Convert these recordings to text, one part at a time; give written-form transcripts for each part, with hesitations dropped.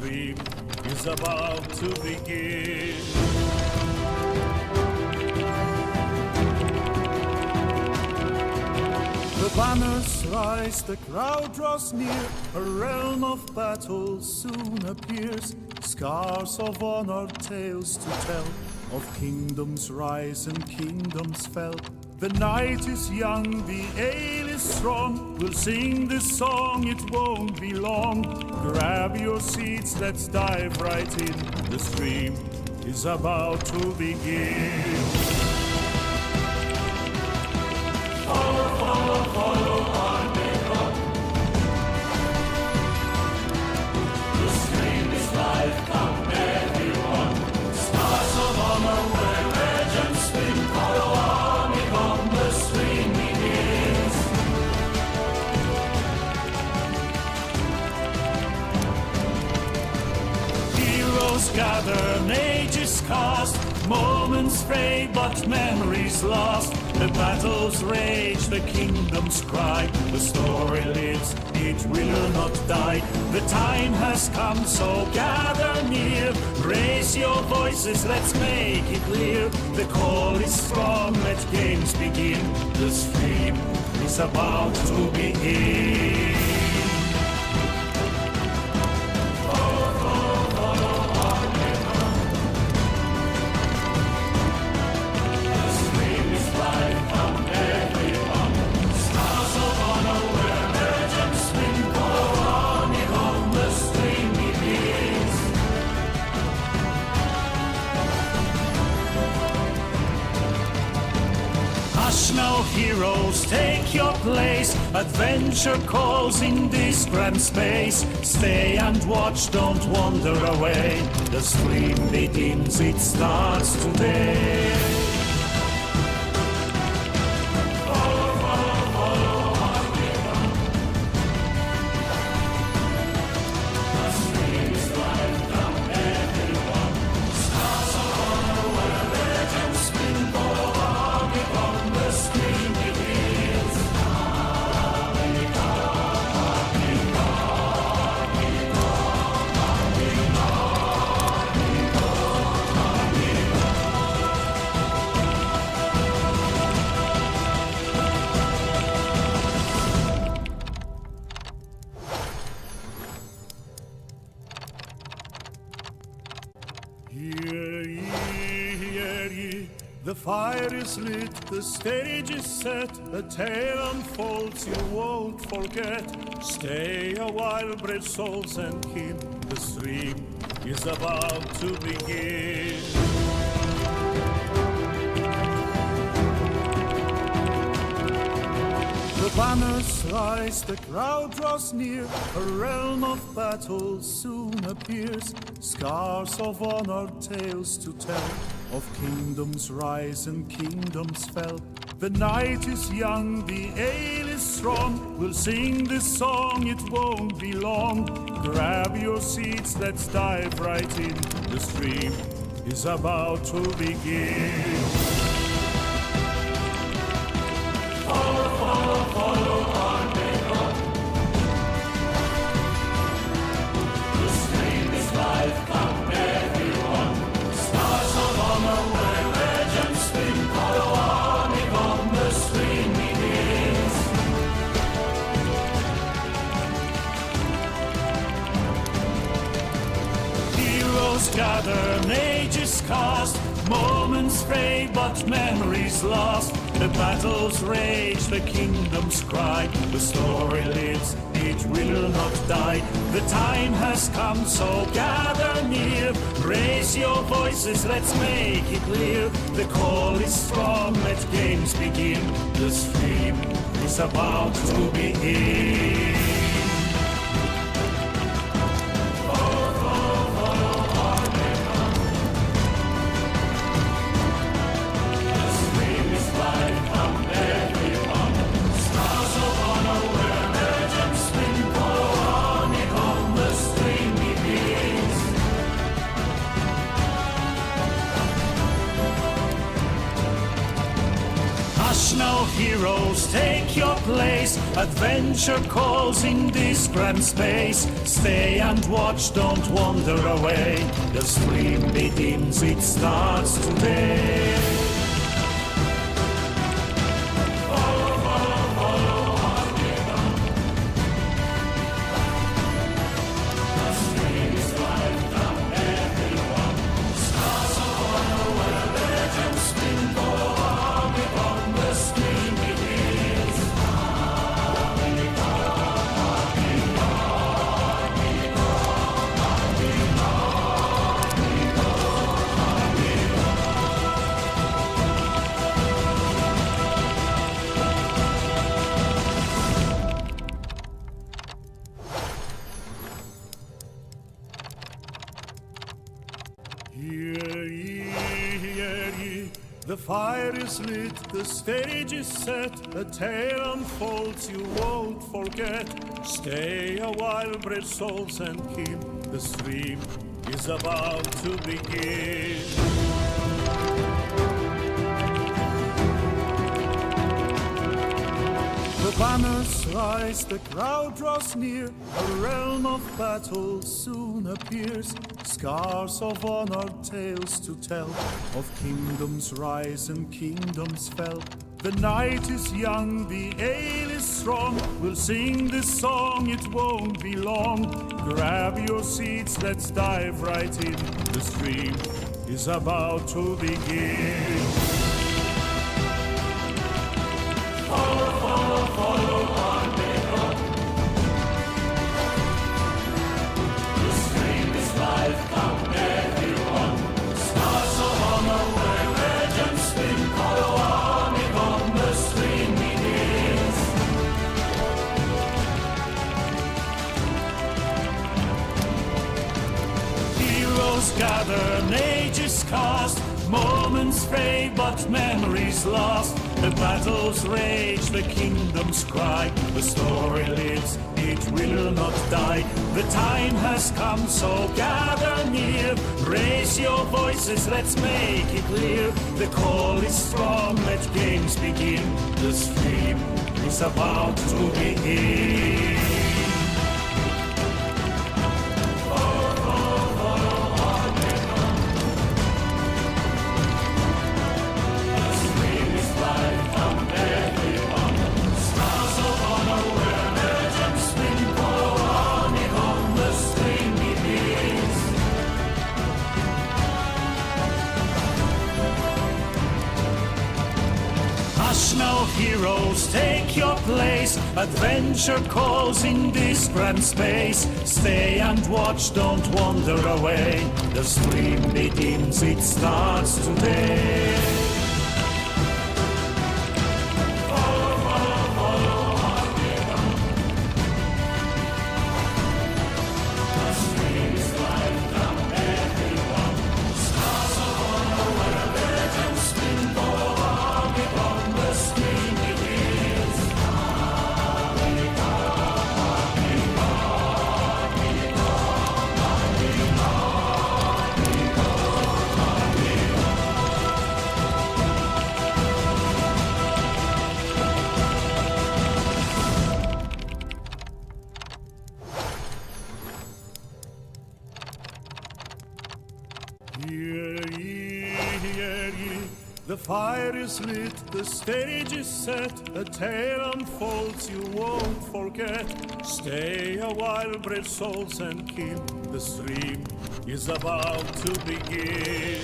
stream is about to begin. The banners rise, the crowd draws near, a realm of battle soon appears. Scars of honor, tales to tell, of kingdoms rise and kingdoms fell. The night is young, the ale is strong. We'll sing this song, it won't be long. Grab your seats, let's dive right in. The stream is about to begin. Follow, follow, follow Armegon. The stream is live, come everyone. Stars of honor where legends spin. Follow Armegon, the stream begins. Heroes gather, mages cast. Moments fade, but memories lost. The battles rage, the kingdoms cry. The story lives, it will not die. The time has come, so gather near. Raise your voices, let's make it clear. The call is strong, let games begin. The stream is about to begin. Now heroes, take your place. Adventure calls in this grand space. Stay and watch, don't wander away. The stream begins, it starts today. Follow, follow, follow Armegon. The stream is live, come everyone. Stars of honor where legends spin. Follow Armegon, the stream begins. Hear ye, hear ye, the fire is lit, the stage is set, a tale unfolds you won't forget. Stay a while, brave souls and kin, the stream is about to begin. The banners rise, the crowd draws near, a realm of battle soon appears. Scars of honor, tales to tell, of kingdoms rise and kingdoms fell. The night is young, the ale is strong. We'll sing this song, it won't be long. Grab your seats, let's dive right in. The stream is about to begin. Follow, follow, follow Armegon. The stream is live, come everyone. Stars of honor where legends spin. Follow Armegon, the stream begins. Heroes gather, mages cast. Moments fade, but memories lost. The battles rage, the kingdoms cry. The story lives, it will not die. The time has come, so gather near. Raise your voices, let's make it clear. The call is strong, let games begin. The stream is about to begin. Now heroes, take your place. Adventure calls in this grand space. Stay and watch, don't wander away. The stream begins, it starts today. Follow, follow, follow Armegon. The stream is life, now everyone. Stars of honor where legends spin. Follow Armegon, the stream begins. Hear ye, hear ye, the fire is lit, the stage is set, a tale unfolds you won't forget. Stay a while, brave souls, and keep the stream is about to begin. The banners rise, the crowd draws near, a realm of battle soon appears. Scars of honor, tales to tell, of kingdoms rise and kingdoms fell. The night is young, the ale is strong. We'll sing this song, it won't be long. Grab your seats, let's dive right in. The stream is about to begin. Follow, follow, follow Armegon. The stream is life, come everyone. Stars of honor where legends spin. Follow Armegon, the stream begins. Heroes gather, an age is cast. Moments fade, but memories lost. The battles rage, the kingdoms cry. The story lives, it will not die. The time has come, so gather near. Raise your voices, let's make it clear. The call is strong, let games begin. The stream is about to begin. Now heroes, take your place. Adventure calls in this grand space. Stay and watch, don't wander away. The stream begins, it starts today. Follow, follow, follow Armegon. The stream is life, now everyone. Stars of honor where legends spin. Follow Armegon, the stream begins. Hear ye, hear ye, the fire is lit, the stage is set, a tale unfolds you won't forget. Stay a while, brave souls, and keep the stream is about to begin.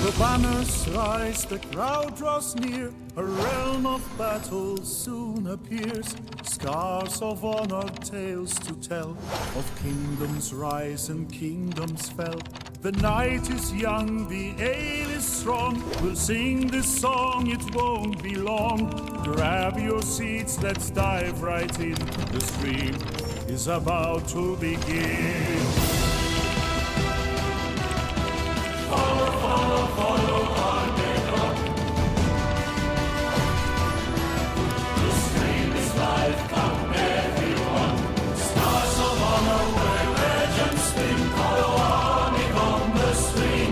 The banners rise, the crowd draws near, a realm of battle soon appears. Scars of honor, tales to tell, of kingdoms rise and kingdoms fell. The night is young, the ale is strong. We'll sing this song, it won't be long. Grab your seats, let's dive right in. The stream is about to begin. Follow, follow, follow Armegon. The stream is life, come everyone. Stars of honor where legends spin. Follow Armegon, the stream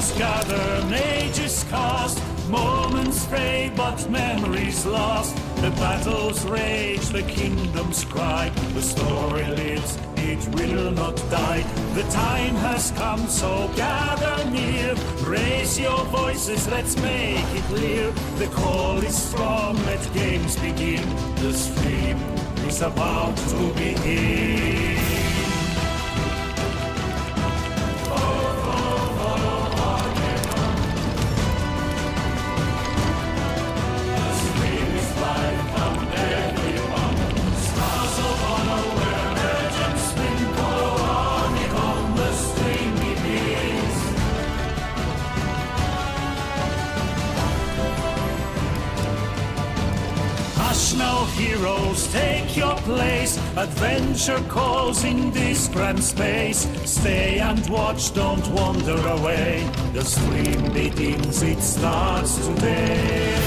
Heroes gather, mages cast, moments fade but memories lost. The battles rage, the kingdoms cry, the story lives, it will not die. The time has come, so gather near, raise your voices, let's make it clear. The call is strong, let games begin, the stream is about to begin. Now heroes, take your place. Adventure calls in this grand space. Stay and watch, don't wander away. The stream begins, it starts today.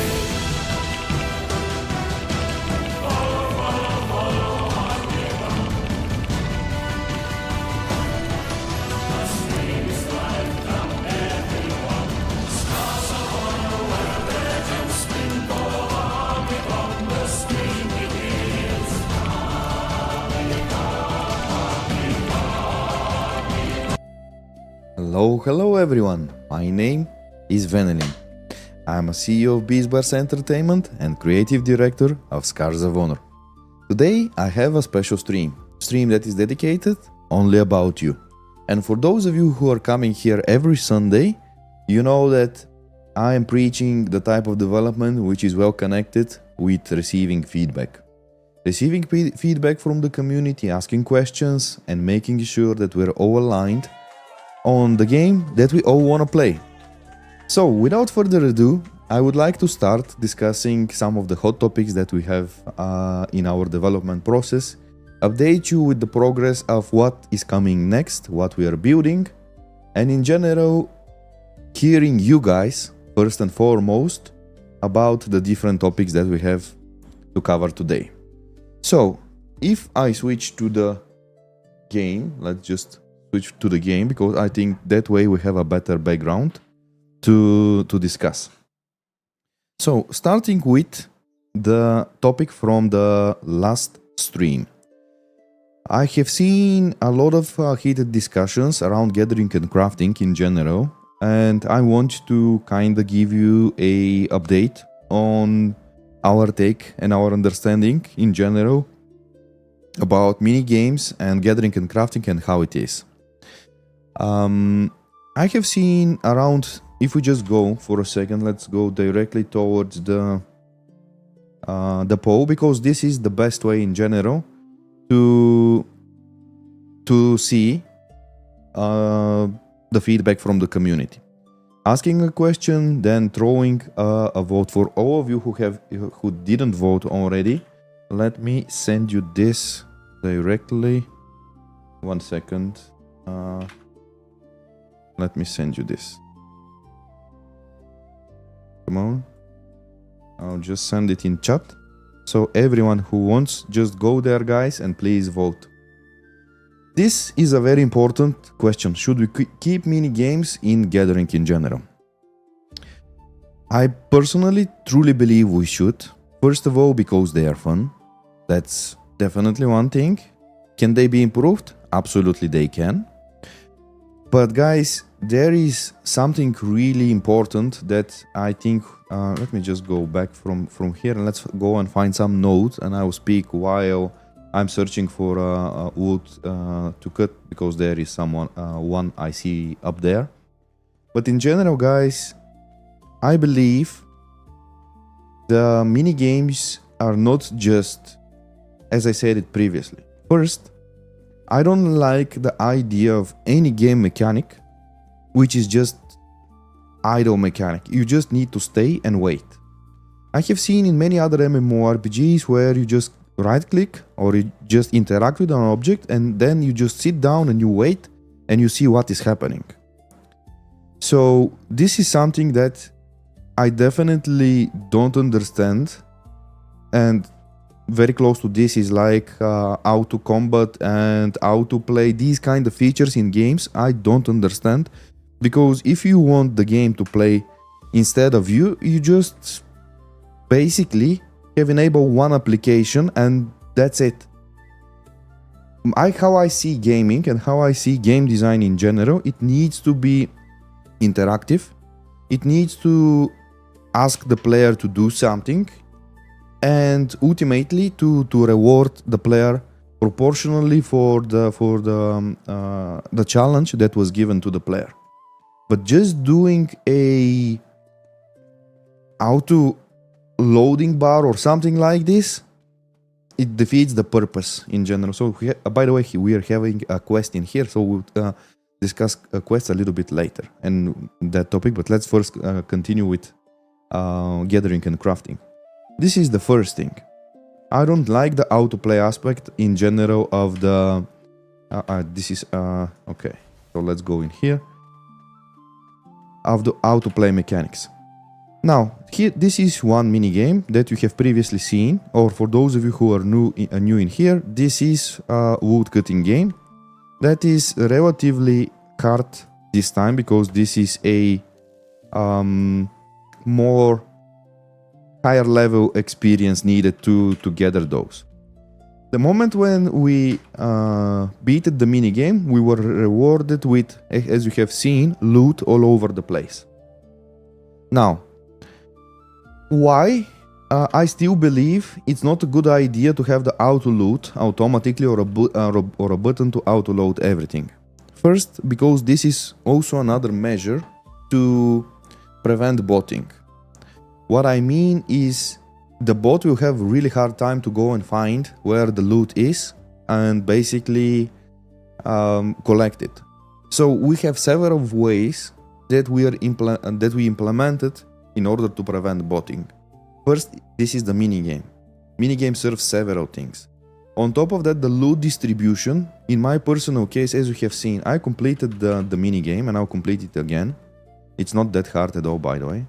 Hello everyone, my name is Venelin. I'm a CEO of Beastbars Entertainment and Creative Director of Scars of Honor. Today I have a special stream that is dedicated only about you. And for those of you who are coming here every Sunday, you know that I am preaching the type of development which is well connected with receiving feedback. Receiving feedback from the community, asking questions and making sure that we're all aligned on the game that we all want to play. So without further ado, I would like to start discussing some of the hot topics that we have in our development process, update you with the progress of what is coming next, what we are building, and in general, hearing you guys, first and foremost, about the different topics that we have to cover today. So, if I switch to the game, let's just switch to the game, because I think that way we have a better background to discuss. So, starting with the topic from the last stream. I have seen a lot of heated discussions around gathering and crafting in general, and I want to kind of give you a update on our take and our understanding in general about mini games and gathering and crafting and how it is. I have seen around, if we just go for a second, let's go directly towards the poll, because this is the best way in general to see the feedback from the community. Asking a question, then throwing a vote. For all of you who didn't vote already, let me send you this directly. 1 second. Let me send you this. Come on. I'll just send it in chat. So everyone who wants, just go there, guys, and please vote. This is a very important question. Should we keep mini games in gathering in general? I personally truly believe we should. First of all, because they are fun. That's definitely one thing. Can they be improved? Absolutely they can. But guys, there is something really important that I think, let me just go back from here and let's go and find some notes, and I will speak while I'm searching for wood to cut, because there is one I see up there. But in general, guys, I believe the mini games are not just, as I said it previously. First, I don't like the idea of any game mechanic which is just idle mechanic. You just need to stay and wait. I have seen in many other MMORPGs where you just right click or you just interact with an object and then you just sit down and you wait and you see what is happening. So this is something that I definitely don't understand, and very close to this is like auto combat and auto play, these kind of features in games I don't understand, Because if you want the game to play instead of you, you just basically have enabled one application and that's it. How I see gaming and how I see game design in general, it needs to be interactive. It needs to ask the player to do something and ultimately to reward the player proportionally for the challenge that was given to the player. But just doing a auto loading bar or something like this, it defeats the purpose in general. So by the way, we are having a quest in here, so we'll discuss quests a little bit later and that topic, but let's first continue with gathering and crafting. This is the first thing. I don't like the autoplay aspect in general of the this is okay, so let's go in here of the autoplay mechanics. Now here, this is one mini game that you have previously seen, or for those of you who are new in here, this is a woodcutting game that is relatively hard this time because this is a more higher level experience needed to gather those. The moment when we beat the mini game, we were rewarded with, as you have seen, loot all over the place. Now, why? I still believe it's not a good idea to have the auto loot automatically or a button to auto load everything. First, because this is also another measure to prevent botting. What I mean is the bot will have a really hard time to go and find where the loot is and basically collect it. So we have several ways that we implemented in order to prevent botting. First, this is the minigame. Minigame serves several things. On top of that, the loot distribution. In my personal case, as you have seen, I completed the minigame and I'll complete it again. It's not that hard at all, by the way.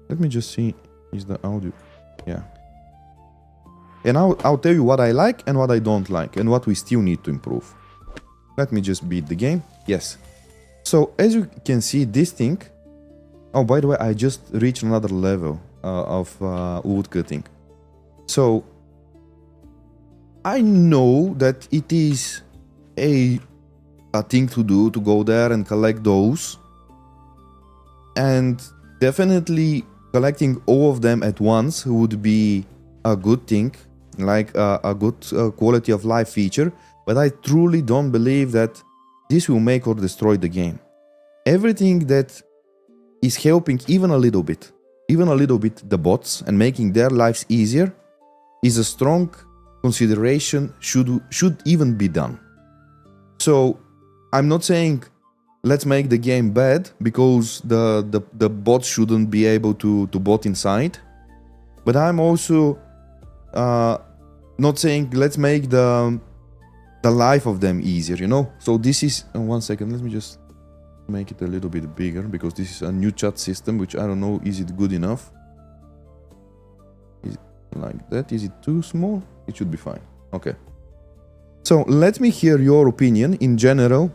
Let me just see, is the audio? Yeah. And I'll tell you what I like and what I don't like and what we still need to improve. Let me just beat the game. Yes. So as you can see, this thing... Oh, by the way, I just reached another level of woodcutting. So I know that it is a thing to do, to go there and collect those. And definitely collecting all of them at once would be a good thing, like a good quality of life feature. But I truly don't believe that this will make or destroy the game. Everything that is helping even a little bit the bots and making their lives easier is a strong consideration, should even be done. So I'm not saying let's make the game bad because the bots shouldn't be able to bot inside, but I'm also not saying let's make the life of them easier, you know. So this is 1 second, let me just make it a little bit bigger because this is a new chat system which I don't know, is it good enough? Is it like that? Is it too small? It should be fine. Okay, so let me hear your opinion in general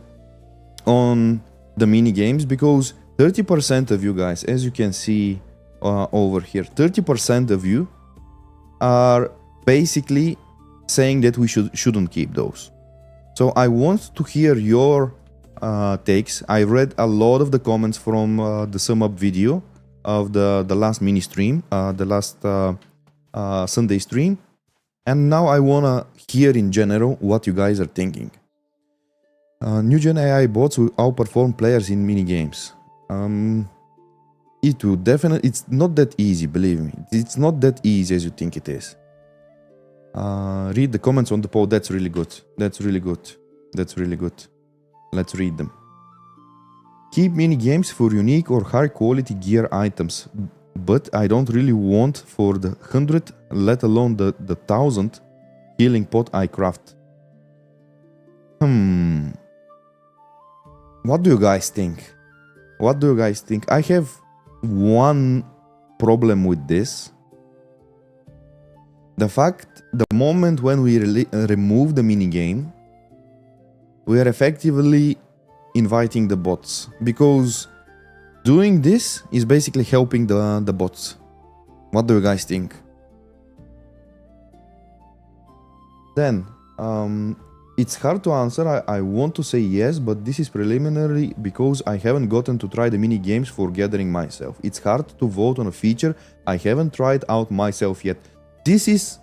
on the mini games, because 30% of you guys, as you can see over here, 30% of you are basically saying that we shouldn't keep those. So I want to hear your takes. I read a lot of the comments from the sum up video of the last mini stream, the last Sunday stream, and now I wanna hear in general what you guys are thinking. New gen AI bots will outperform players in mini games. It will definitely. It's not that easy, believe me. It's not that easy as you think it is. Read the comments on the poll. That's really good. That's really good. That's really good. Let's read them. Keep mini games for unique or high quality gear items, but I don't really want for the 100, let alone the 1000 healing pot I craft. What do you guys think? What do you guys think? I have one problem with this. The fact, the moment when we remove the minigame, we are effectively inviting the bots, because doing this is basically helping the bots. What do you guys think? Then, it's hard to answer. I want to say yes, but this is preliminary because I haven't gotten to try the mini games for gathering myself. It's hard to vote on a feature I haven't tried out myself yet. This is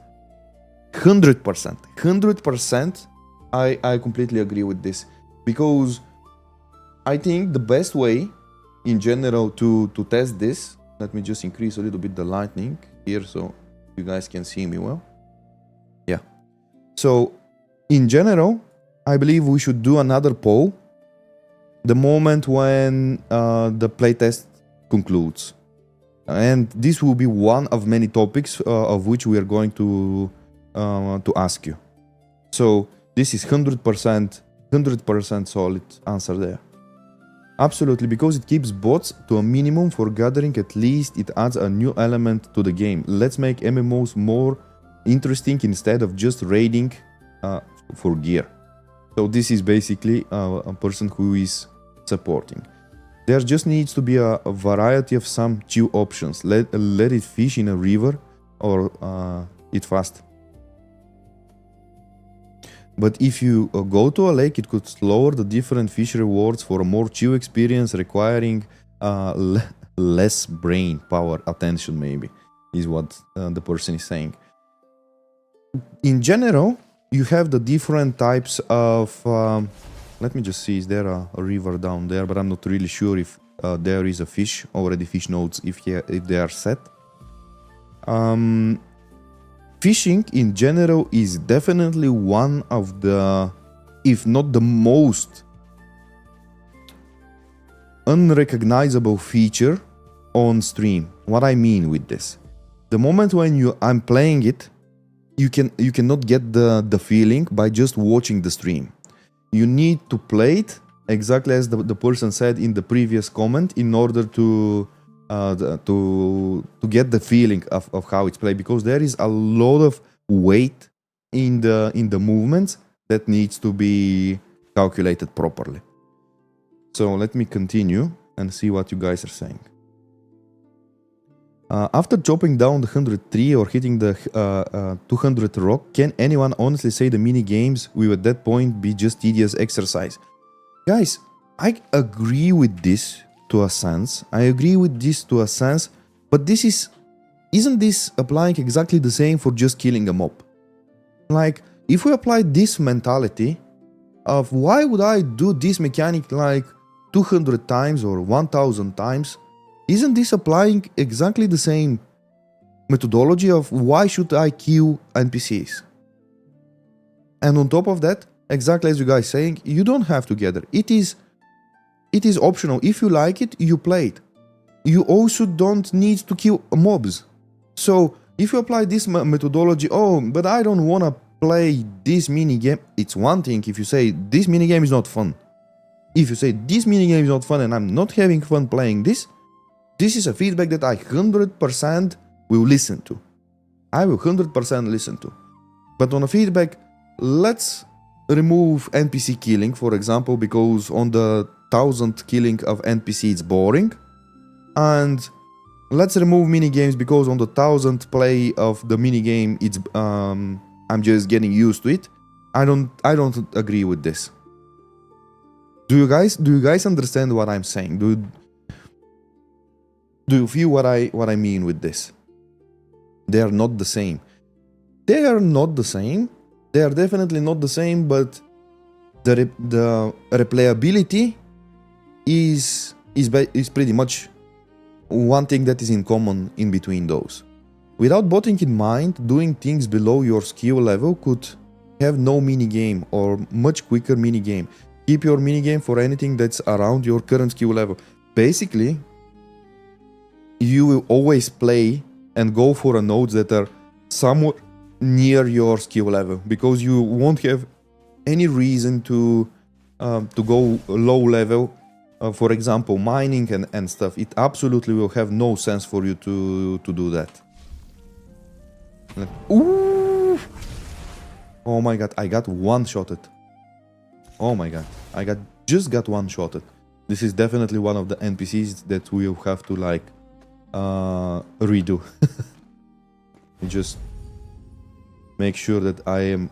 100%. 100%. I completely agree with this, because I think the best way in general to test this, let me just increase a little bit the lighting here so you guys can see me well. Yeah. So in general, I believe we should do another poll the moment when the playtest concludes. And this will be one of many topics of which we are going to ask you. So this is 100% solid answer there. Absolutely, because it keeps bots to a minimum for gathering. At least it adds a new element to the game. Let's make MMOs more interesting instead of just raiding for gear. So this is basically a person who is supporting. There just needs to be a variety of some chew options. Let it fish in a river or eat fast. But if you go to a lake, it could lower the different fish rewards for a more chill experience, requiring less brain power, attention maybe, is what the person is saying. In general, you have the different types of... let me just see, is there a river down there? But I'm not really sure if there is a fish, already fish nodes, if they are set. Fishing in general is definitely one of the, if not the most unrecognizable feature on stream. What I mean with this, the moment when I'm playing it, you cannot get the feeling by just watching the stream. You need to play it exactly as the person said in the previous comment in order to get the feeling of how it's played, because there is a lot of weight in the movements that needs to be calculated properly. So let me continue and see what you guys are saying. After chopping down the 100 tree or hitting the 200 rock, can anyone honestly say the mini games will at that point be just tedious exercise? Guys, I agree with this to a sense. I agree with this to a sense, but isn't this applying exactly the same for just killing a mob? Like, if we apply this mentality of why would I do this mechanic like 200 times or 1000 times, isn't this applying exactly the same methodology of why should I kill NPCs? And on top of that, exactly as you guys saying, you don't have to gather. It is optional. If you like it, you play it. You also don't need to kill mobs. So if you apply this methodology, oh, but I don't want to play this mini game. It's one thing if you say this mini game is not fun. If you say this mini game is not fun and I'm not having fun playing this is a feedback that I 100% will listen to. I will 100% listen to. But on a feedback, let's remove NPC killing, for example, because on the 1000 killing of NPC it's boring. And let's remove minigames because on the 1000 play of the minigame it's I'm just getting used to it. I don't agree with this. Do you guys understand what I'm saying? Do you feel what I mean with this? They are not the same. They are not the same. They are definitely not the same, but the replayability is pretty much one thing that is in common in between those. Without botting in mind, doing things below your skill level could have no minigame or much quicker minigame. Keep your minigame for anything that's around your current skill level. Basically, you will always play and go for nodes that are somewhat near your skill level, because you won't have any reason to go low level. For example, mining and stuff. It absolutely will have no sense for you to do that. Ooh! Oh my god, I got one-shotted. Oh my god, I got just got one-shotted. This is definitely one of the NPCs that we'll have to like redo. Just make sure that I am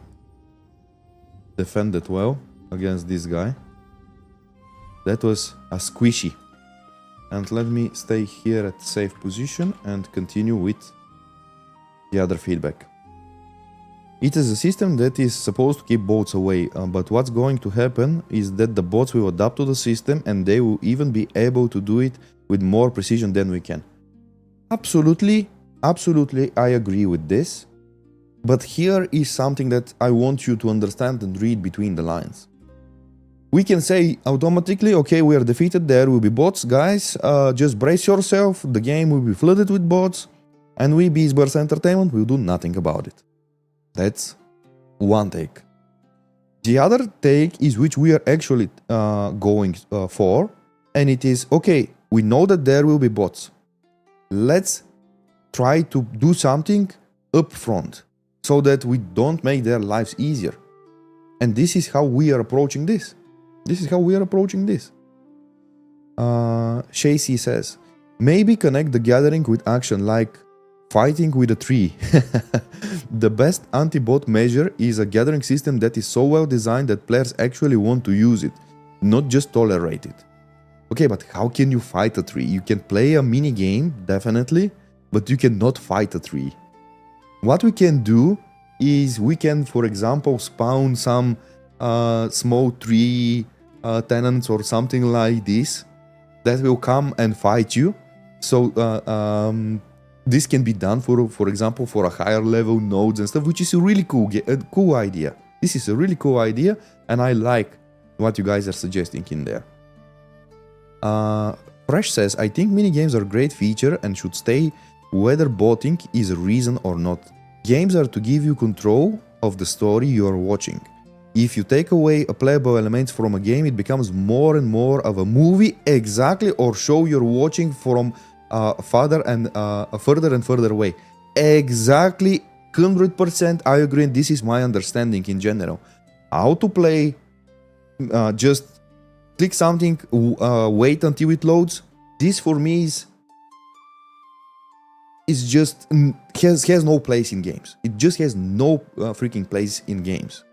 defended well against this guy. That was a squishy. And let me stay here at safe position and continue with the other feedback. It is a system that is supposed to keep bots away, but what's going to happen is that the bots will adapt to the system and they will even be able to do it with more precision than we can. Absolutely, I agree with this. But here is something that I want you to understand and read between the lines. We can say automatically, okay, we are defeated, there will be bots, guys, just brace yourself, the game will be flooded with bots, and we, Beastburst Entertainment, will do nothing about it. That's one take. The other take is which we are actually going for, and it is, okay, we know that there will be bots. Let's try to do something up front so that we don't make their lives easier. And this is how we are approaching this. Shacy says, maybe connect the gathering with action like fighting with a tree. The best anti-bot measure is a gathering system that is so well designed that players actually want to use it, not just tolerate it. Okay, but how can you fight a tree? You can play a mini game, definitely, but you cannot fight a tree. What we can do is we can, for example, spawn some small tree tenants or something like this that will come and fight you. So this can be done for example, for a higher level nodes and stuff, which is a really cool idea. This is a really cool idea, and I like what you guys are suggesting in there. Fresh says, I think minigames are a great feature and should stay whether botting is a reason or not. Games are to give you control of the story you are watching. If you take away a playable element from a game, it becomes more and more of a movie, exactly, or show you're watching from further and further away. Exactly, 100% I agree, and this is my understanding in general. How to play, just click something, wait until it loads. This for me is just has no place in games. It just has no freaking place in games.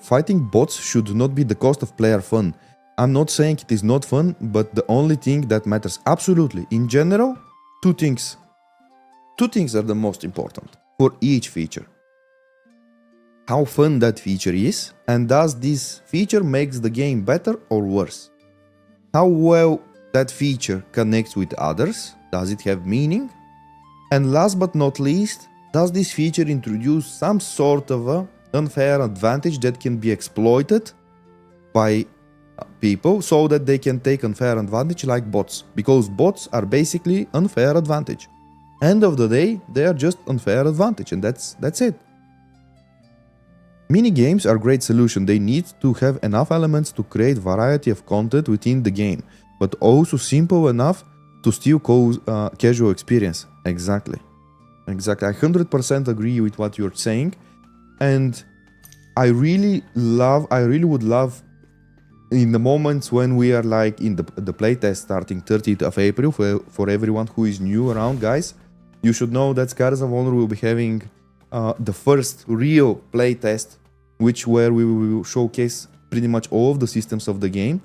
Fighting bots should not be the cost of player fun. I'm not saying it is not fun, but the only thing that matters absolutely in general, two things are the most important for each feature. How fun that feature is, and does this feature makes the game better or worse? How well that feature connects with others, does it have meaning? And last but not least, does this feature introduce some sort of a unfair advantage that can be exploited by people so that they can take unfair advantage like bots, because bots are basically unfair advantage. End of the day, they are just unfair advantage, and that's it. Mini games are a great solution. They need to have enough elements to create variety of content within the game, but also simple enough to still cause casual experience. Exactly. I 100% agree with what you're saying. And I really would love in the moments when we are like in the playtest starting 30th of April, for everyone who is new around, guys, you should know that Scars of Honor will be having the first real playtest, where we will showcase pretty much all of the systems of the game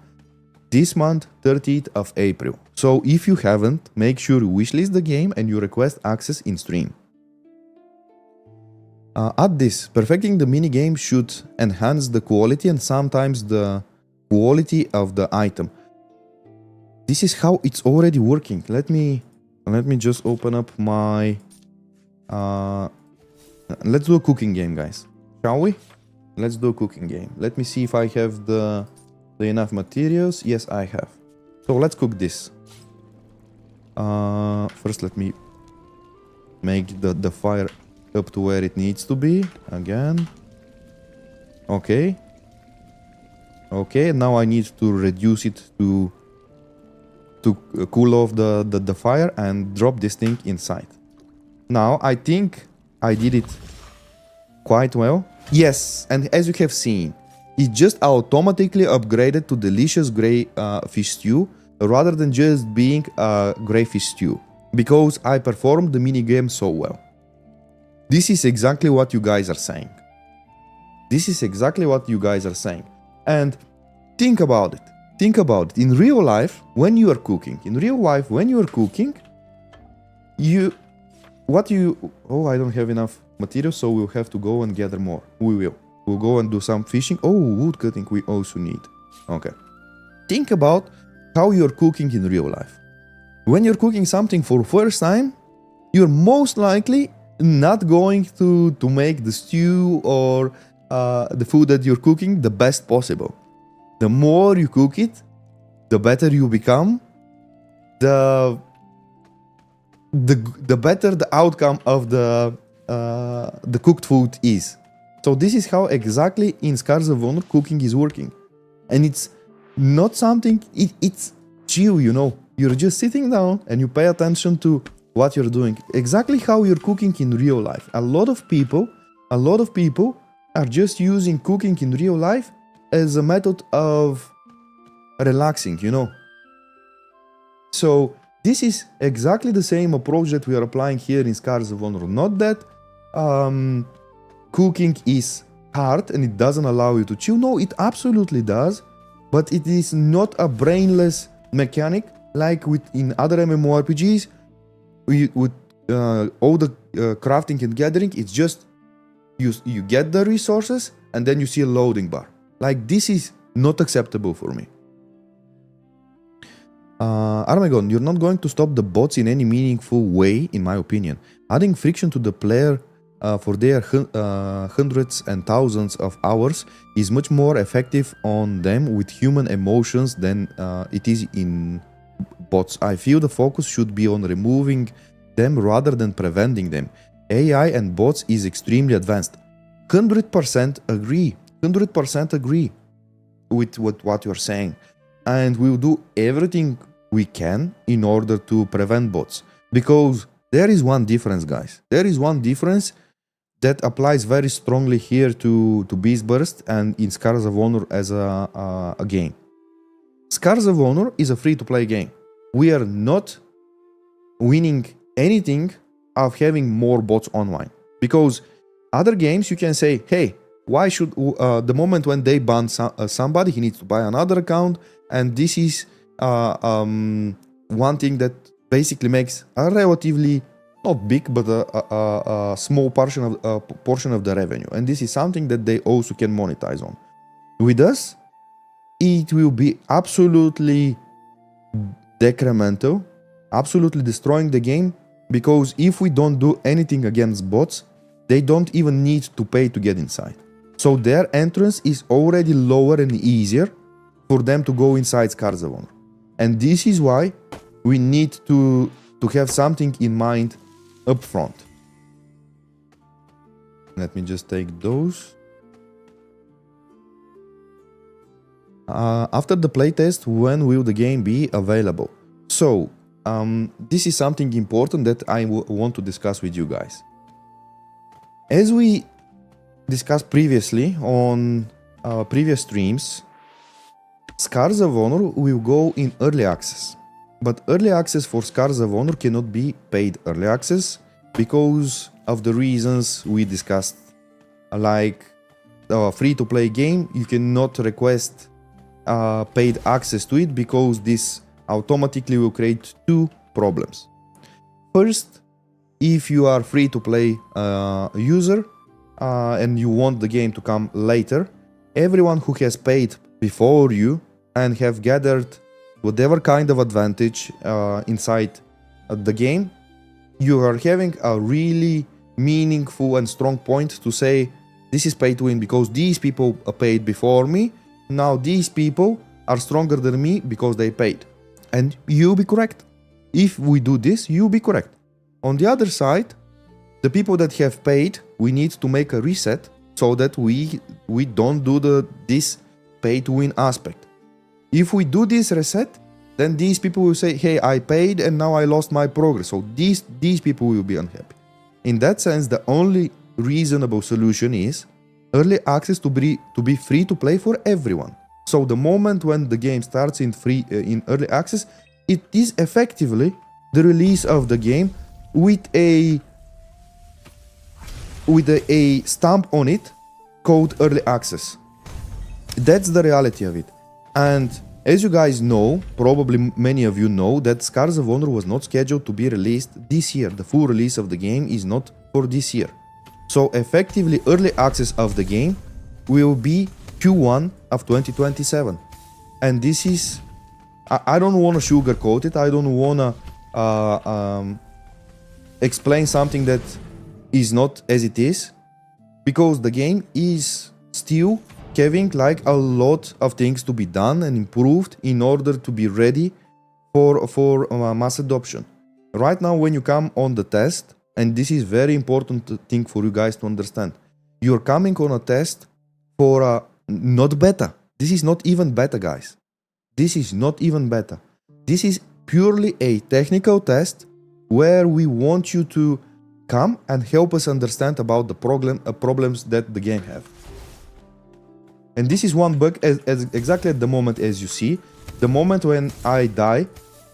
this month, 30th of April. So if you haven't, make sure you wishlist the game and you request access in stream. At this, perfecting the minigame should enhance the quality and sometimes the quality of the item. This is how it's already working. Let me just open up my... let's do a cooking game, guys. Shall we? Let's do a cooking game. Let me see if I have the enough materials. Yes, I have. So let's cook this. First, let me make the fire up to where it needs to be again. Okay, now I need to reduce it to cool off the fire and drop this thing inside. Now I think I did it quite well. Yes, and as you have seen, It just automatically upgraded to delicious grey fish stew rather than just being a grey fish stew, because I performed the minigame so well. This is exactly what you guys are saying. This is exactly what you guys are saying. And think about it. Think about it. In real life, when you are cooking, oh, I don't have enough material, so we'll have to go and gather more. We'll go and do some fishing. Oh, wood cutting we also need. Okay. Think about how you're cooking in real life. When you're cooking something for first time, you're most likely not going to make the stew or the food that you're cooking the best possible. The more you cook it, the better you become, the better the outcome of the cooked food is. So this is how exactly in Scars of Honor cooking is working. And it's not something, it's chill, you know. You're just sitting down and you pay attention to what you're doing. Exactly how you're cooking in real life. A lot of people are just using cooking in real life as a method of relaxing, you know. So this is exactly the same approach that we are applying here in Scars of Honor. Not that cooking is hard and it doesn't allow you to chill. No, it absolutely does. But it is not a brainless mechanic like in other MMORPGs. With all the crafting and gathering, it's just you get the resources and then you see a loading bar. Like, this is not acceptable for me. Armegon, you're not going to stop the bots in any meaningful way, in my opinion. Adding friction to the player for their hundreds and thousands of hours is much more effective on them with human emotions than it is in bots. I feel the focus should be on removing them rather than preventing them. AI and bots is extremely advanced. 100% agree. 100% agree with what you're saying. And we'll do everything we can in order to prevent bots. Because there is one difference, guys. There is one difference that applies very strongly here to Beast Burst and in Scars of Honor as a game. Scars of Honor is a free-to-play game. We are not winning anything of having more bots online. Because other games you can say, hey, why should the moment when they ban somebody, he needs to buy another account, and this is one thing that basically makes a relatively not big but a small portion of the revenue, and this is something that they also can monetize on. With us, it will be absolutely decremental, absolutely destroying the game, because if we don't do anything against bots, they don't even need to pay to get inside. So their entrance is already lower and easier for them to go inside Scars of Honor. And this is why we need to have something in mind up front. Let me just take those. After the playtest, when will the game be available? So, this is something important that I want to discuss with you guys. As we discussed previously on previous streams, Scars of Honor will go in early access. But early access for Scars of Honor cannot be paid early access because of the reasons we discussed. Like a free-to-play game, you cannot request paid access to it because this automatically will create two problems. First, if you are free-to-play user and you want the game to come later, everyone who has paid before you and have gathered whatever kind of advantage inside the game, you are having a really meaningful and strong point to say, this is pay to win because these people paid before me, now these people are stronger than me because they paid. And you'll be correct. If we do this, you'll be correct. On the other side, the people that have paid, we need to make a reset so that we don't do this pay to win aspect. If we do this reset, then these people will say, hey, I paid and now I lost my progress. So these people will be unhappy. In that sense, the only reasonable solution is early access to be free to play for everyone. So the moment when the game starts in early access, it is effectively the release of the game with a stamp on it called early access. That's the reality of it. And as you guys know, probably many of you know, that Scars of Honor was not scheduled to be released this year. The full release of the game is not for this year. So effectively, early access of the game will be Q1 of 2027. And this is... I don't want to sugarcoat it. I don't want to explain something that is not as it is. Because the game is still having like a lot of things to be done and improved in order to be ready for mass adoption. Right now, when you come on the test, and this is very important thing for you guys to understand, you're coming on a test for not beta. This is not even beta, guys. This is not even beta. This is purely a technical test where we want you to come and help us understand about the problems that the game have. And this is one bug as exactly at the moment as you see. The moment when I die,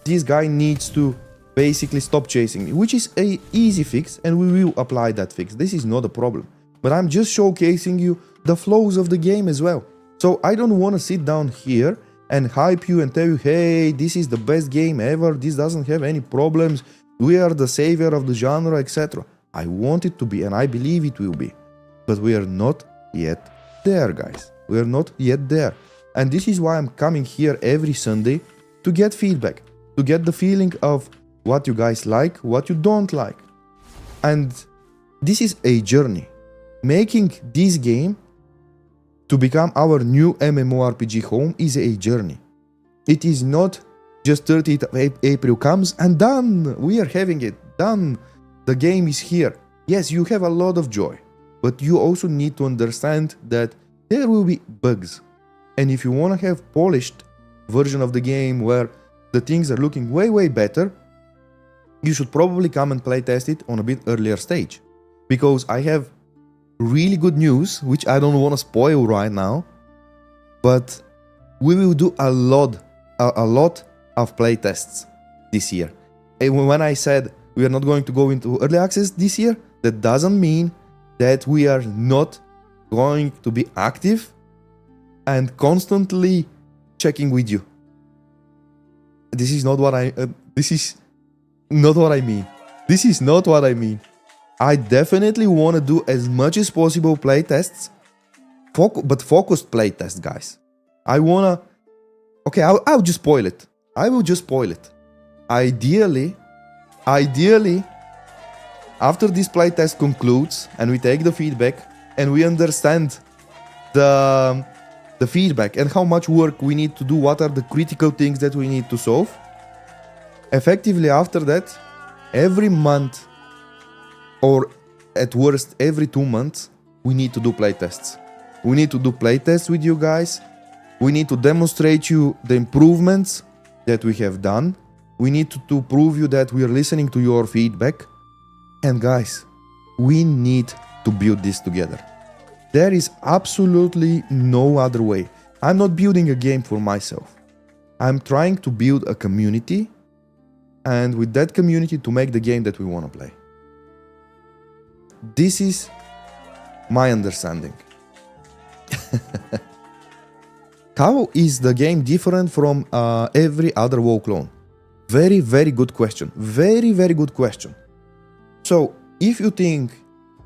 this guy needs to basically stop chasing me, which is a easy fix, and we will apply that fix. This is not a problem. But I'm just showcasing you the flows of the game as well. So I don't want to sit down here and hype you and tell you, hey, this is the best game ever, this doesn't have any problems, we are the savior of the genre, etc. I want it to be, and I believe it will be. But we are not yet there, guys. We are not yet there. And this is why I'm coming here every Sunday to get feedback, to get the feeling of what you guys like, what you don't like. And this is a journey. Making this game to become our new MMORPG home is a journey. It is not just 30th of April comes and done. We are having it done. The game is here. Yes, you have a lot of joy, but you also need to understand that there will be bugs. And if you want to have polished version of the game where the things are looking way better, you should probably come and play test it on a bit earlier stage. Because I have really good news, which I don't want to spoil right now, but we will do a lot of play tests this year. And when I said we are not going to go into early access this year, that doesn't mean that we are not going to be active and constantly checking with you. This is not what I mean. This is not what I mean. I definitely want to do as much as possible play tests, but focused play tests, guys. I wanna. Okay, I'll just spoil it. I will just spoil it. Ideally, after this play test concludes and we take the feedback and we understand the feedback and how much work we need to do, what are the critical things that we need to solve, effectively after that, every month or at worst every 2 months, we need to do play tests. We need to do play tests with you guys. We need to demonstrate you the improvements that we have done. We need to prove you that we are listening to your feedback. And guys, we need to build this together. There is absolutely no other way. I'm not building a game for myself. I'm trying to build a community, and with that community to make the game that we want to play. This is my understanding. How is the game different from every other WoW clone? Very good question. Very good question. So, if you think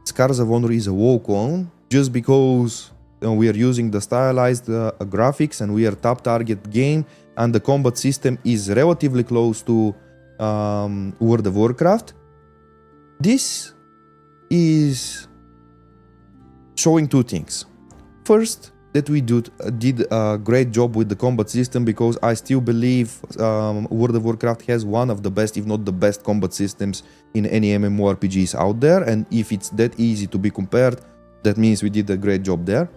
Scars of Honor is a WoW clone, just because we are using the stylized graphics and we are top target game and the combat system is relatively close to World of Warcraft, this is showing two things. First, that we did a great job with the combat system, because I still believe World of Warcraft has one of the best, if not the best, combat systems in any MMORPGs out there, and if it's that easy to be compared, that means we did a great job there.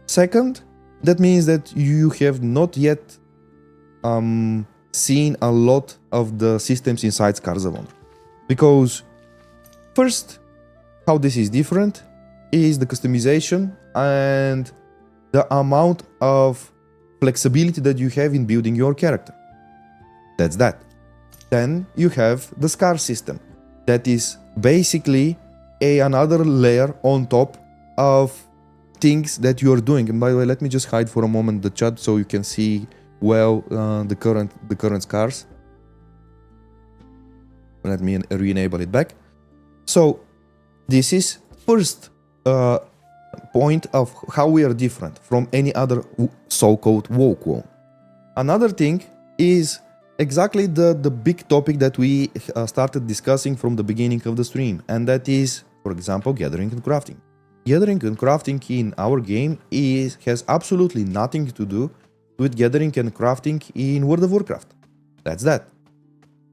Second, that means that you have not yet seen a lot of the systems inside Scars of Honor. Because first, how this is different is the customization and the amount of flexibility that you have in building your character. That's that. Then you have the scar system. That is basically another layer on top of things that you are doing. And by the way, let me just hide for a moment the chat so you can see well the current scars. Let me re-enable it back. So this is first point of how we are different from any other so-called WoW clone. Another thing is exactly the big topic that we started discussing from the beginning of the stream, and that is, for example, gathering and crafting. Gathering and crafting in our game has absolutely nothing to do with gathering and crafting in World of Warcraft. That's that.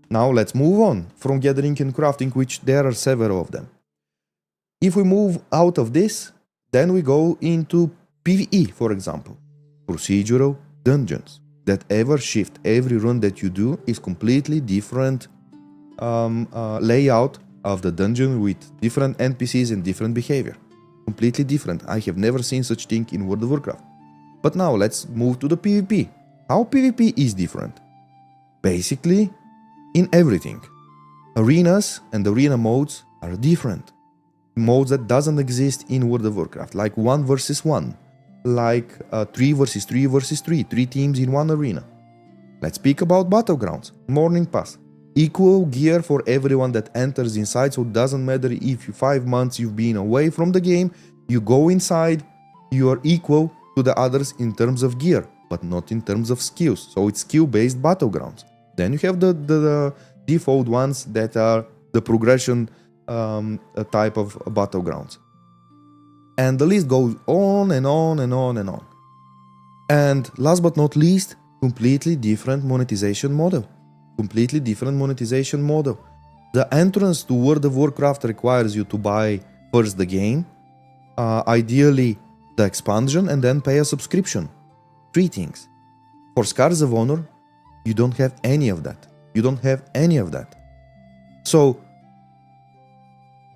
Now let's move on from gathering and crafting, which there are several of them. If we move out of this, then we go into PvE, for example. Procedural dungeons that ever shift. Every run that you do is completely different layout of the dungeon with different NPCs and different behavior. Completely different. I have never seen such thing in World of Warcraft. But now let's move to the PvP. How PvP is different? Basically, in everything. Arenas and arena modes are different. Modes that doesn't exist in World of Warcraft, like 1 versus 1, like 3 versus 3 versus 3, 3 teams in one arena. Let's speak about Battlegrounds, Morning Pass. Equal gear for everyone that enters inside, so it doesn't matter if 5 months you've been away from the game, you go inside, you are equal to the others in terms of gear, but not in terms of skills, so it's skill-based Battlegrounds. Then you have the default ones that are the progression type of Battlegrounds. And the list goes on and on and on and on. And last but not least, completely different monetization model. Completely different monetization model. The entrance to World of Warcraft requires you to buy first the game, ideally the expansion, and then pay a subscription. 3 things. For Scars of Honor, you don't have any of that. You don't have any of that. So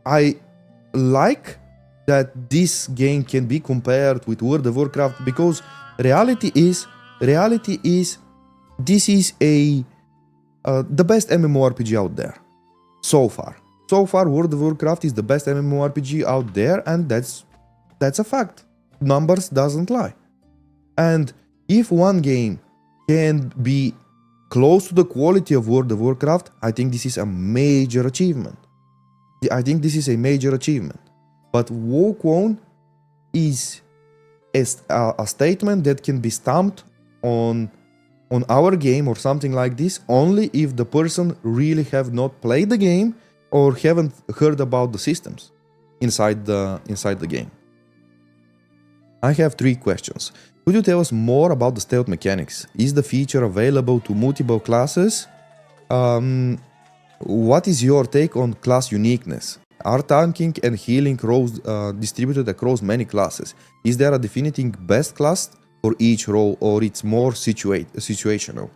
I like that this game can be compared with World of Warcraft because reality is this is the best MMORPG out there so far. So far, World of Warcraft is the best MMORPG out there, and that's a fact. Numbers doesn't lie. And if one game can be close to the quality of World of Warcraft, I think this is a major achievement. I think this is a major achievement. But WoW clone is a statement that can be stamped on our game or something like this only if the person really have not played the game or haven't heard about the systems inside the game. I have 3 questions. Could you tell us more about the stealth mechanics? Is the feature available to multiple classes? What is your take on class uniqueness? Are tanking and healing roles distributed across many classes? Is there a definitive best class for each role, or it's more situational?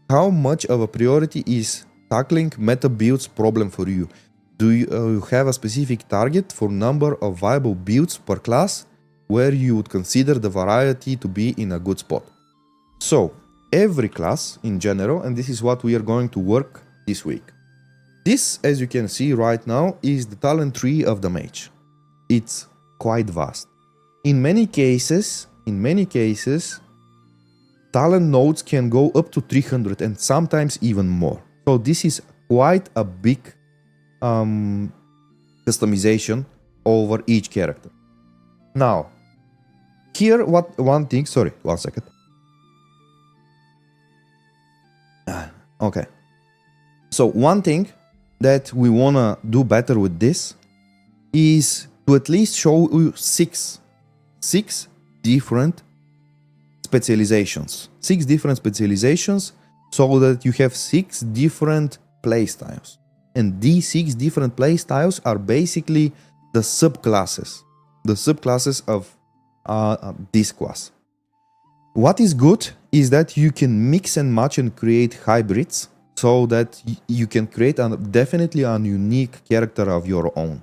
How much of a priority is tackling meta builds problem for you? Do you have a specific target for number of viable builds per class where you would consider the variety to be in a good spot? So, every class in general, and this is what we are going to work this week. This, as you can see right now, is the talent tree of the mage. It's quite vast. In many cases, talent nodes can go up to 300 and sometimes even more. So this is quite a big customization over each character. Now, here one thing, sorry, 1 second. Okay. So one thing that we wanna do better with this is to at least show you six different specializations. 6 different specializations so that you have 6 different playstyles. And these 6 different playstyles are basically the subclasses of this class. What is good is that you can mix and match and create hybrids so that you can create definitely a unique character of your own.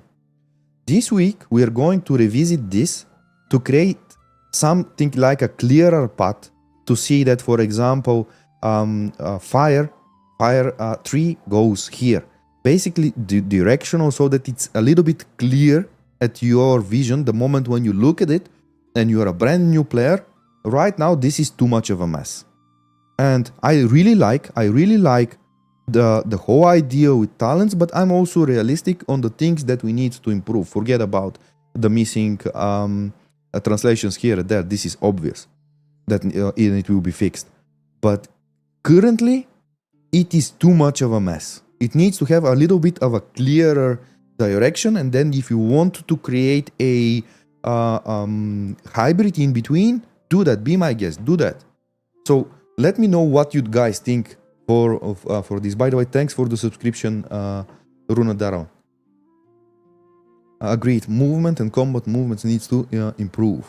This week we are going to revisit this to create something like a clearer path to see that, for example, fire tree goes here. Basically, the directional, so that it's a little bit clear at your vision the moment when you look at it and you're a brand new player. Right now, this is too much of a mess. And I really like the whole idea with talents, but I'm also realistic on the things that we need to improve. Forget about the missing translations here and there. This is obvious that it will be fixed. But currently, it is too much of a mess. It needs to have a little bit of a clearer direction, and then if you want to create a hybrid in between, do that. Be my guest. Do that. So let me know what you guys think for this. By the way, thanks for the subscription, Runa Daro. Agreed. Movement and combat movements needs to improve.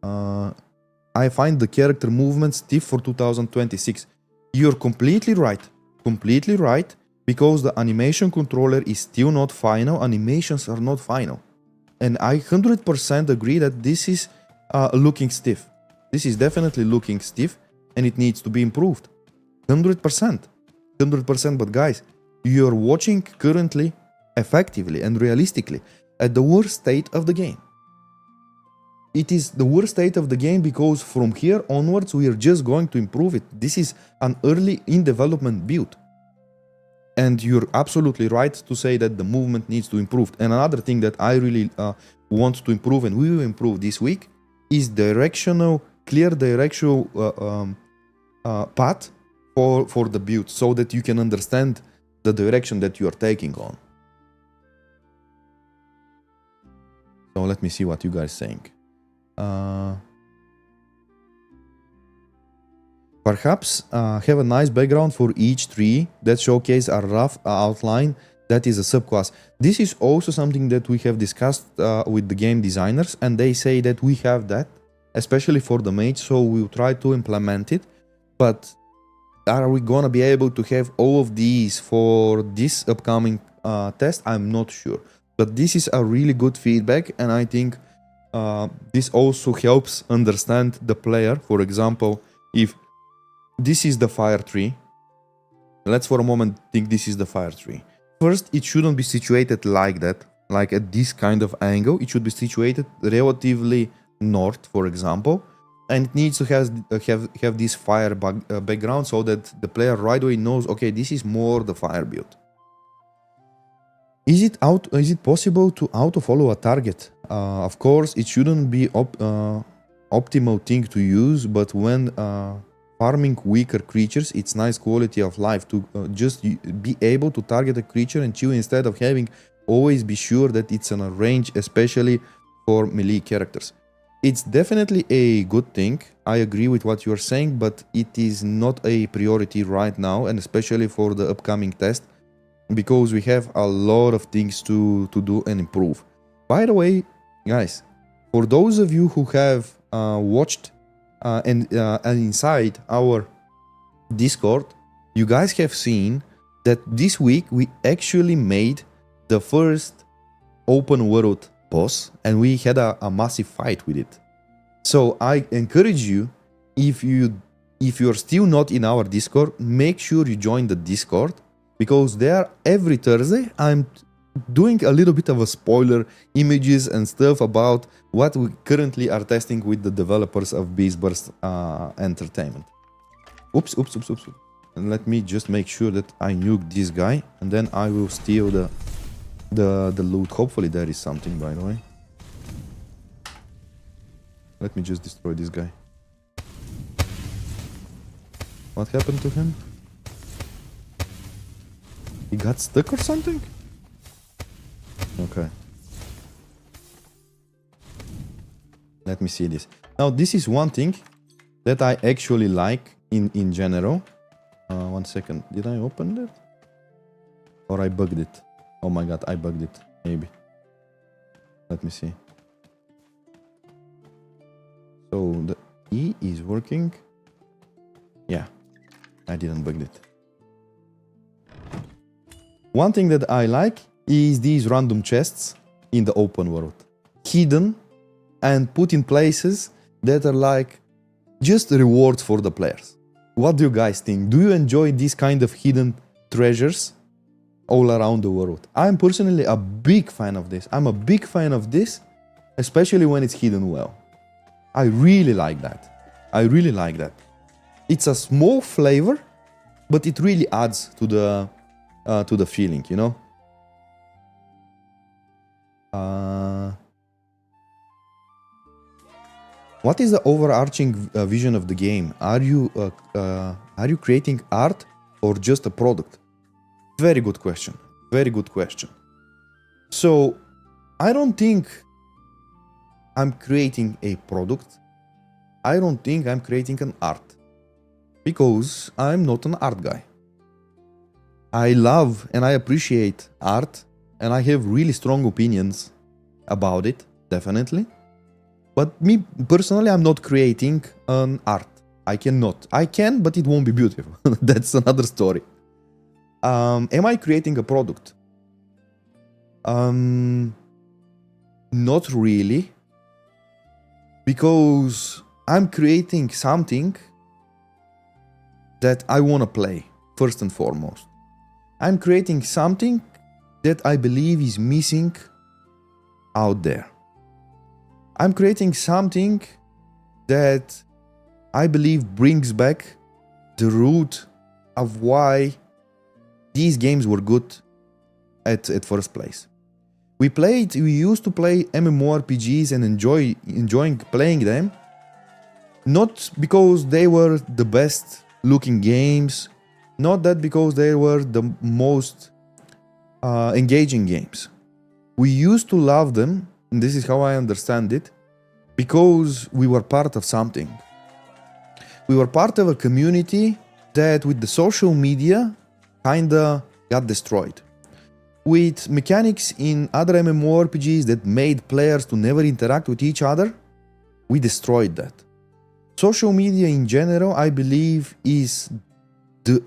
I find the character movement stiff for 2026. You're completely right. Completely right. Because the animation controller is still not final. Animations are not final. And I 100% agree that this is looking stiff. This is definitely looking stiff, and it needs to be improved. 100%. 100%. But guys, you're watching currently, effectively and realistically, at the worst state of the game. It is the worst state of the game because from here onwards, we are just going to improve it. This is an early in development build. And you're absolutely right to say that the movement needs to improve. And another thing that I really want to improve, and we will improve this week, is clear directional path for the build, so that you can understand the direction that you are taking on. So let me see what you guys think. Perhaps have a nice background for each tree that showcase a rough outline that is a subclass. This is also something that we have discussed with the game designers, and they say that we have that, especially for the mage, so we'll try to implement it. But are we gonna be able to have all of these for this upcoming test? I'm not sure. But this is a really good feedback, and I think this also helps understand the player. For example, if this is the fire tree, let's for a moment think this is the fire tree. First, it shouldn't be situated like that, like at this kind of angle. It should be situated relatively north, for example, and it needs to have this fire background, so that the player right away knows, okay, this is more the fire build. Is it possible to auto follow a target? Of course, it shouldn't be optimal thing to use, but when farming weaker creatures, it's nice quality of life to just be able to target a creature and chill, instead of having always be sure that it's in a range, especially for melee characters. It's definitely a good thing. I agree with what you're saying, but it is not a priority right now, and especially for the upcoming test, because we have a lot of things to do and improve. By the way, guys, for those of you who have watched and inside our Discord, you guys have seen that this week we actually made the first open world boss, and we had a massive fight with it. So I encourage you, if you're still not in our Discord, make sure you join the Discord, because there every Thursday I'm doing a little bit of a spoiler images and stuff about what we currently are testing with the developers of Beastburst Entertainment. Oops. And let me just make sure that I nuke this guy, and then I will steal the loot. Hopefully there is something, by the way. Let me just destroy this guy. What happened to him? He got stuck or something? Okay. Let me see this. Now, this is one thing that I actually like in general. 1 second. Did I open that? Or I bugged it? Oh my god, I bugged it. Maybe. Let me see. So the E is working. Yeah, I didn't bug it. One thing that I like is these random chests in the open world. Hidden and put in places that are like just rewards for the players. What do you guys think? Do you enjoy these kind of hidden treasures all around the world? I'm personally a big fan of this. I'm a big fan of this, especially when it's hidden well. I really like that. I really like that. It's a small flavor, but it really adds to the feeling, you know. What is the overarching vision of the game? Are you creating art or just a product? Very good question. Very good question. So, I don't think I'm creating a product. I don't think I'm creating an art. Because I'm not an art guy. I love and I appreciate art, and I have really strong opinions about it, definitely. But me personally, I'm not creating an art. I cannot. I can, but it won't be beautiful. That's another story. Am I creating a product? Not really. Because I'm creating something that I want to play, first and foremost. I'm creating something that I believe is missing out there. I'm creating something that I believe brings back the root of why these games were good at first place. We used to play MMORPGs and enjoying playing them, not because they were the best looking games, not that because they were the most engaging games. We used to love them, and this is how I understand it, because we were part of something. We were part of a community that with the social media kinda got destroyed. With mechanics in other MMORPGs that made players to never interact with each other, we destroyed that. Social media in general, I believe, is the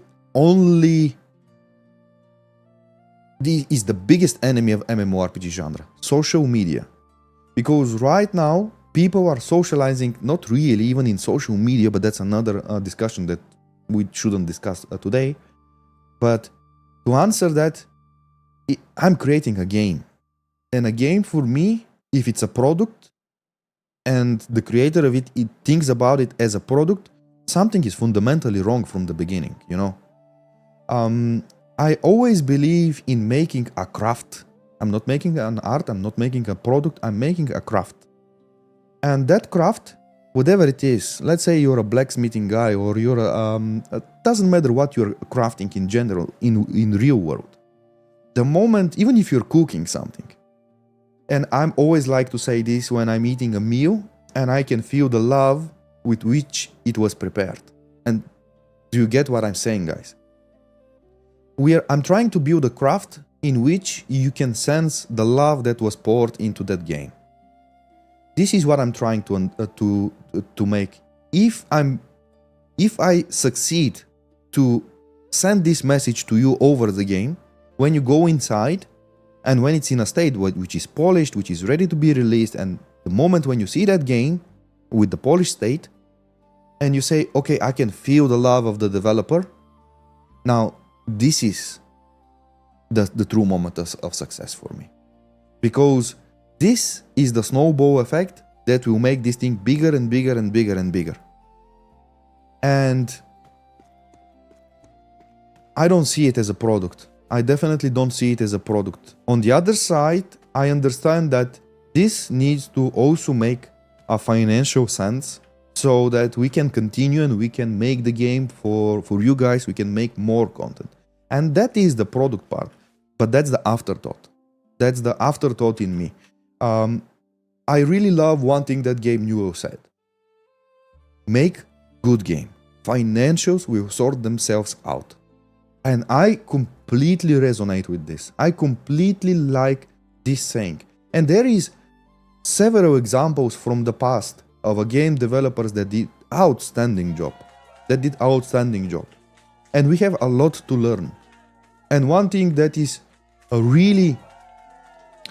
biggest enemy of MMORPG genre. Social media. Because right now, people are socializing, not really even in social media, but that's another discussion that we shouldn't discuss today. But to answer that, I'm creating a game. And a game for me, if it's a product, and the creator of it thinks about it as a product, something is fundamentally wrong from the beginning, you know? I always believe in making a craft. I'm not making an art, I'm not making a product, I'm making a craft. And that craft, whatever it is, let's say you're a blacksmithing guy or you're it doesn't matter what you're crafting in general, in real world. The moment, even if you're cooking something, and I'm always like to say this when I'm eating a meal and I can feel the love with which it was prepared. And do you get what I'm saying, guys? I'm trying to build a craft in which you can sense the love that was poured into that game. This is what I'm trying to make. If I succeed to send this message to you over the game, when you go inside and when it's in a state which is polished, which is ready to be released, and the moment when you see that game with the polished state and you say, okay, I can feel the love of the developer, now this is the true moment of success for me. Because this is the snowball effect that will make this thing bigger and bigger and bigger and bigger. And I don't see it as a product. I definitely don't see it as a product. On the other side, I understand that this needs to also make a financial sense so that we can continue and we can make the game for you guys, we can make more content. And that is the product part. But that's the afterthought. That's the afterthought in me. I really love one thing that Gabe Newell said. Make good game. Financials will sort themselves out. And I completely resonate with this. I completely like this saying. And there is several examples from the past of a game developers that did outstanding job. And we have a lot to learn. And one thing that is a really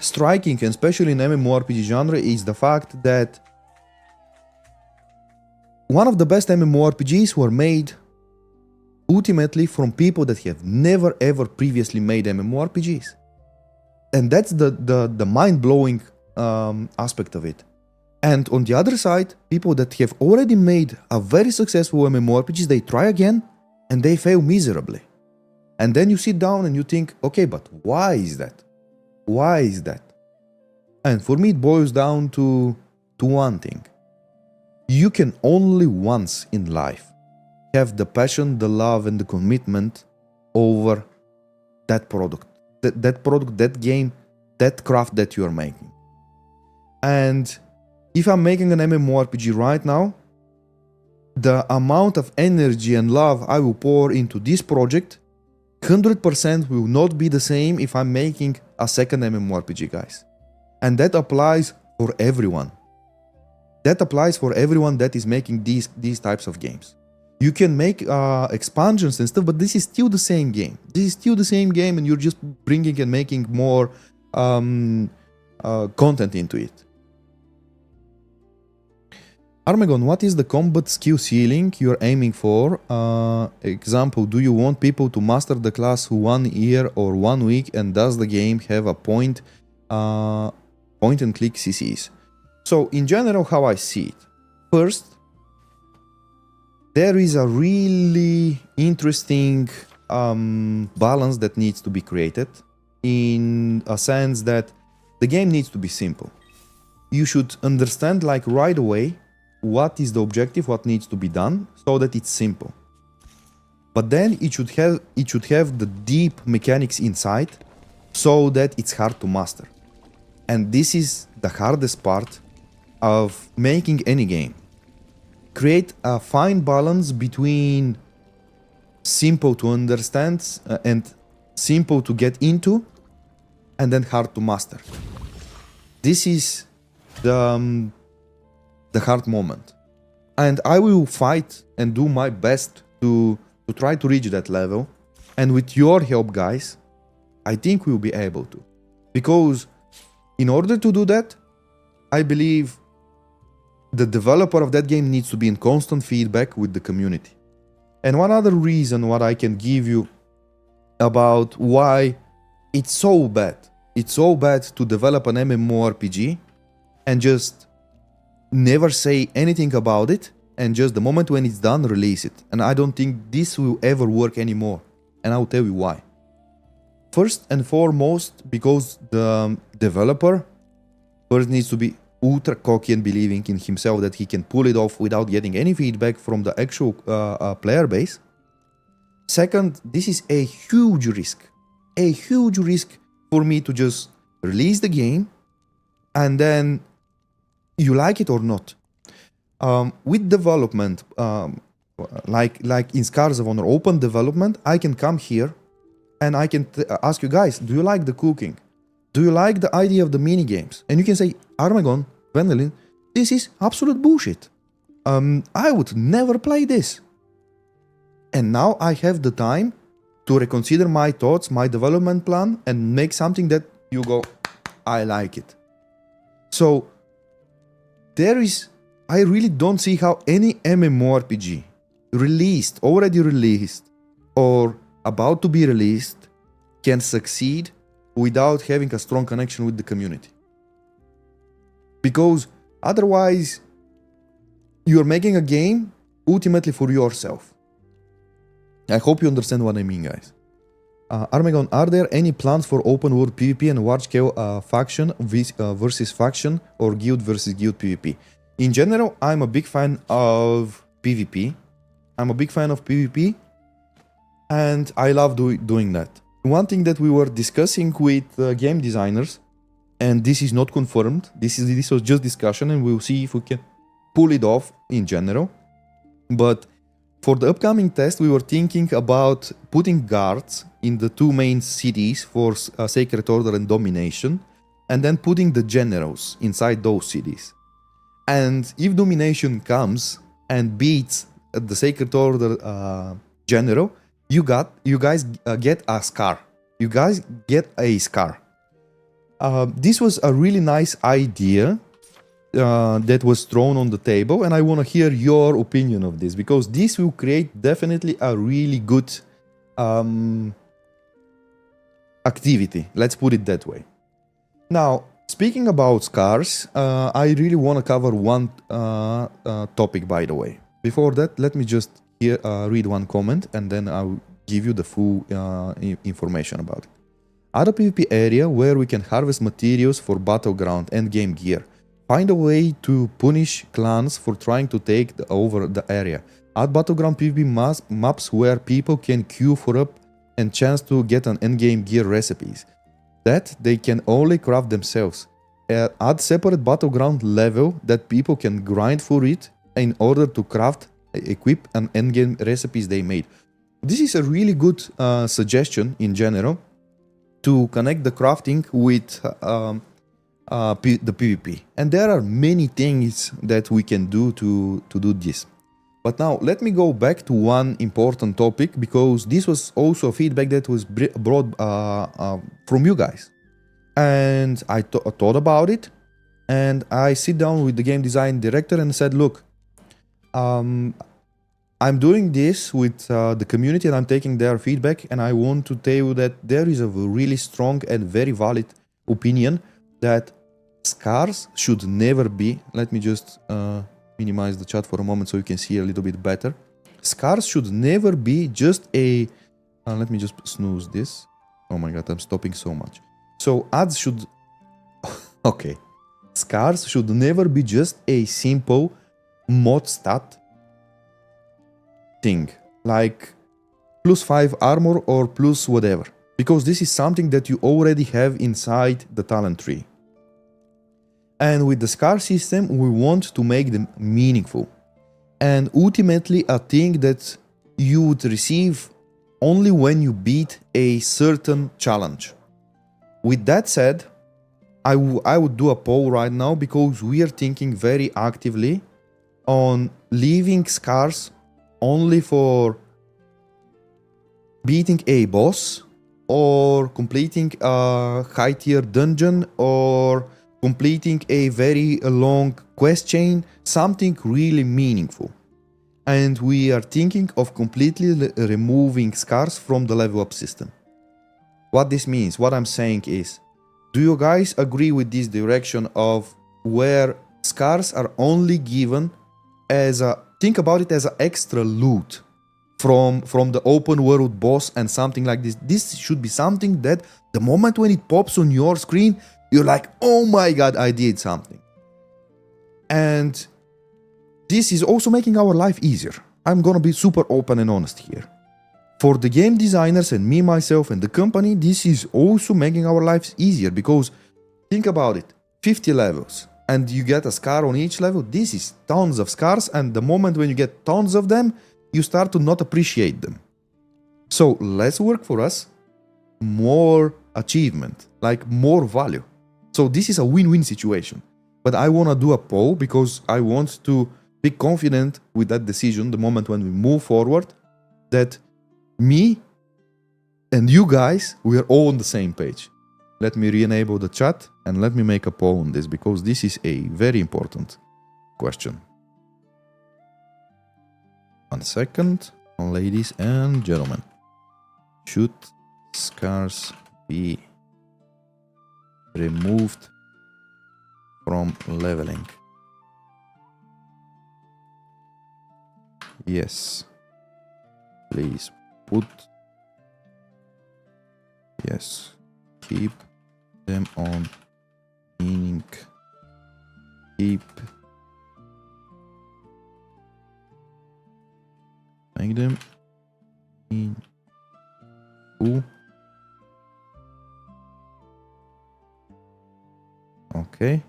striking, and especially in MMORPG genre, is the fact that one of the best MMORPGs were made ultimately from people that have never ever previously made MMORPGs. And that's the mind-blowing aspect of it. And on the other side, people that have already made a very successful MMORPGs, they try again and they fail miserably. And then you sit down and you think, okay, but why is that? Why is that? And for me, it boils down to one thing. You can only once in life have the passion, the love, and the commitment over that product. That product, that game, that craft that you are making. And if I'm making an MMORPG right now, the amount of energy and love I will pour into this project 100% will not be the same if I'm making a second MMORPG, guys. And that applies for everyone. That applies for everyone that is making these types of games. You can make expansions and stuff, but this is still the same game. This is still the same game, and you're just bringing and making more content into it. Armegon, what is the combat skill ceiling you're aiming for? Example, do you want people to master the class 1 year or 1 week, and does the game have a point and click CCs? So in general, how I see it. First, there is a really interesting balance that needs to be created, in a sense that the game needs to be simple. You should understand like right away what is the objective, what needs to be done, so that it's simple. But then it should have the deep mechanics inside, so that it's hard to master. And this is the hardest part of making any game. Create a fine balance between simple to understand and simple to get into, and then hard to master. This is the hard moment. And I will fight and do my best to try to reach that level. And with your help, guys, I think we'll be able to. Because in order to do that, I believe the developer of that game needs to be in constant feedback with the community. And one other reason what I can give you about why it's so bad to develop an MMORPG and just never say anything about it, and just the moment when it's done, release it. And I don't think this will ever work anymore. And I'll tell you why. First and foremost, because the developer first needs to be ultra cocky and believing in himself that he can pull it off without getting any feedback from the actual player base. Second, this is a huge risk for me to just release the game and then you like it or not. With development, like in Scars of Honor open development, I can come here and I can ask you guys, do you like the cooking? Do you like the idea of the mini games? And you can say, Armegon, Vanillin, this is absolute bullshit. I would never play this. And now I have the time to reconsider my thoughts, my development plan, and make something that you go, I like it. So I really don't see how any MMORPG already released, or about to be released can succeed without having a strong connection with the community. Because otherwise, you're making a game ultimately for yourself. I hope you understand what I mean, guys. Armegon, are there any plans for open world PvP and large-scale faction versus faction or guild versus guild PvP? In general, I'm a big fan of PvP. And I love doing that. One thing that we were discussing with game designers, and this is not confirmed, this was just discussion, and we'll see if we can pull it off in general. But for the upcoming test, we were thinking about putting guards in the two main cities for Sacred Order and Domination, and then putting the generals inside those cities. And if Domination comes and beats the Sacred Order general, you guys get a scar. You guys get a scar. This was a really nice idea that was thrown on the table, and I want to hear your opinion of this, because this will create definitely a really good activity. Let's put it that way. Now, speaking about scars, I really want to cover one topic, by the way. Before that, let me just read one comment, and then I'll give you the full information about it. Other PvP area where we can harvest materials for battleground and game gear. Find a way to punish clans for trying to take over the area. Add battleground PvP maps where people can queue for up and chance to get an endgame gear recipes that they can only craft themselves. Add separate battleground level that people can grind for it in order to craft, equip, and endgame recipes they made. This is a really good suggestion in general to connect the crafting with the PvP. And there are many things that we can do to do this. But now let me go back to one important topic, because this was also feedback that was brought from you guys. And I thought about it, and I sit down with the game design director and said, look, I'm doing this with the community, and I'm taking their feedback, and I want to tell you that there is a really strong and very valid opinion that scars should never be, let me just minimize the chat for a moment so you can see a little bit better. Scars should never be just a, let me just snooze this. Oh my god, I'm stopping so much. So ads should, okay. Scars should never be just a simple mod stat thing, like +5 armor or plus whatever, because this is something that you already have inside the talent tree. And with the scar system, we want to make them meaningful, and ultimately a thing that you would receive only when you beat a certain challenge. With that said, I would do a poll right now, because we are thinking very actively on leaving scars only for beating a boss, or completing a high tier dungeon, or completing a very long quest chain, something really meaningful. And we are thinking of completely removing scars from the level up system. What this means, what I'm saying is, do you guys agree with this direction of where scars are only given as a, think about it as an extra loot from the open world boss and something like this? This should be something that the moment when it pops on your screen, you're like, oh my god, I did something. And this is also making our life easier. I'm gonna be super open and honest here. For the game designers and me, myself, and the company, this is also making our lives easier, because think about it, 50 levels, and you get a scar on each level. This is tons of scars, and the moment when you get tons of them, you start to not appreciate them. So less work for us, more achievement, like more value. So this is a win-win situation. But I want to do a poll, because I want to be confident with that decision the moment when we move forward, that me and you guys, we are all on the same page. Let me re-enable the chat and let me make a poll on this, because this is a very important question. 1 second, ladies and gentlemen. Should scars be removed from leveling? Yes. Please put yes. Keep them on meaning. Keep. Make them meaningful. Okay.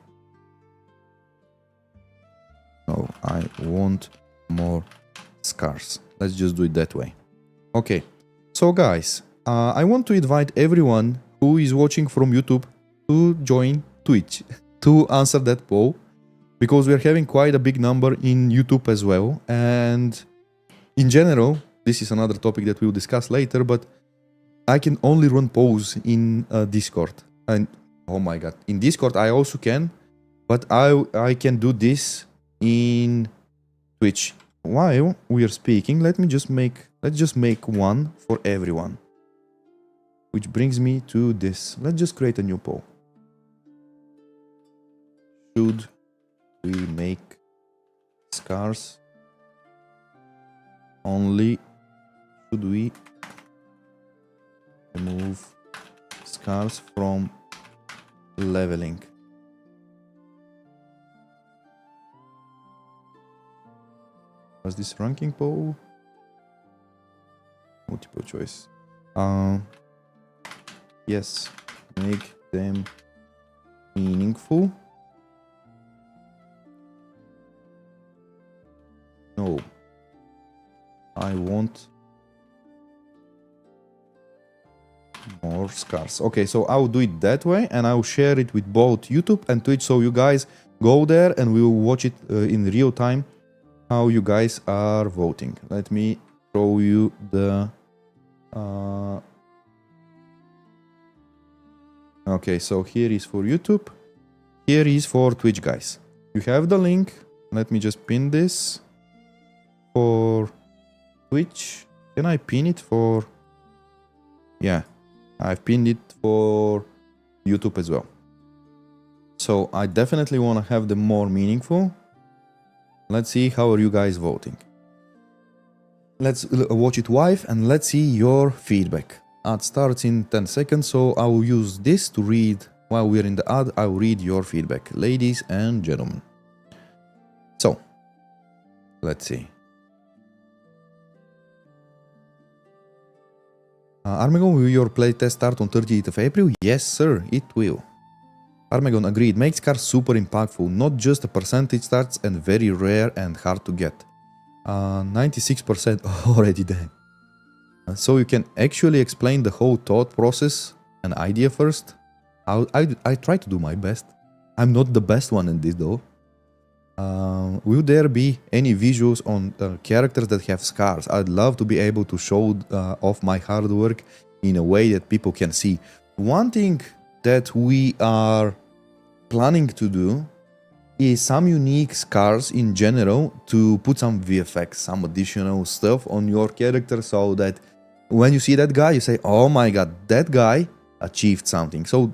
No, I want more scars. Let's just do it that way. Okay. So guys, I want to invite everyone who is watching from YouTube to join Twitch to answer that poll, because we are having quite a big number in YouTube as well. And in general, this is another topic that we'll discuss later, but I can only run polls in Discord. And Oh my god. In Discord I also can, but I can do this in Twitch. While we are speaking, let's just make one for everyone. Which brings me to this. Let's just create a new poll. Should we make scars only? Should we remove scars from leveling? Was this ranking poll? Multiple choice. Yes, make them meaningful. No, I want more scars. Okay, so I'll do it that way, and I'll share it with both YouTube and Twitch, so you guys go there and we will watch it in real time, how you guys are voting. Let me show you the okay, so here is for YouTube, here is for Twitch, guys. You have the link. Let me just pin this for Twitch. Can I pin it for... Yeah, I've pinned it for YouTube as well. So I definitely want to have them more meaningful. Let's see how are you guys voting. Let's watch it live and let's see your feedback. Ad starts in 10 seconds, so I will use this to read while we're in the ad. I will read your feedback, ladies and gentlemen. So, let's see. Armegon, will your playtest start on 30th of April? Yes, sir, it will. Armegon agreed. Make scars super impactful, not just a percentage stats and very rare and hard to get. 96% already there. So you can actually explain the whole thought process and idea first. I try to do my best. I'm not the best one in this though. Will there be any visuals on characters that have scars? I'd love to be able to show off my hard work in a way that people can see. One thing that we are planning to do is some unique scars in general, to put some VFX, some additional stuff on your character, so that when you see that guy, you say, oh my god, that guy achieved something. So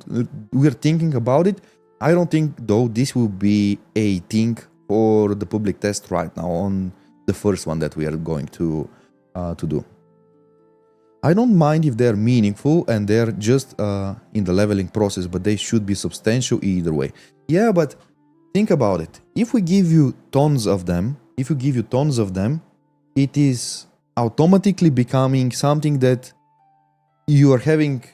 we're thinking about it. I don't think though this will be a thing for the public test right now on the first one that we are going to do. I don't mind if they're meaningful and they're just in the leveling process, but they should be substantial either way. Yeah, but think about it. If we give you tons of them, it is automatically becoming something that you are having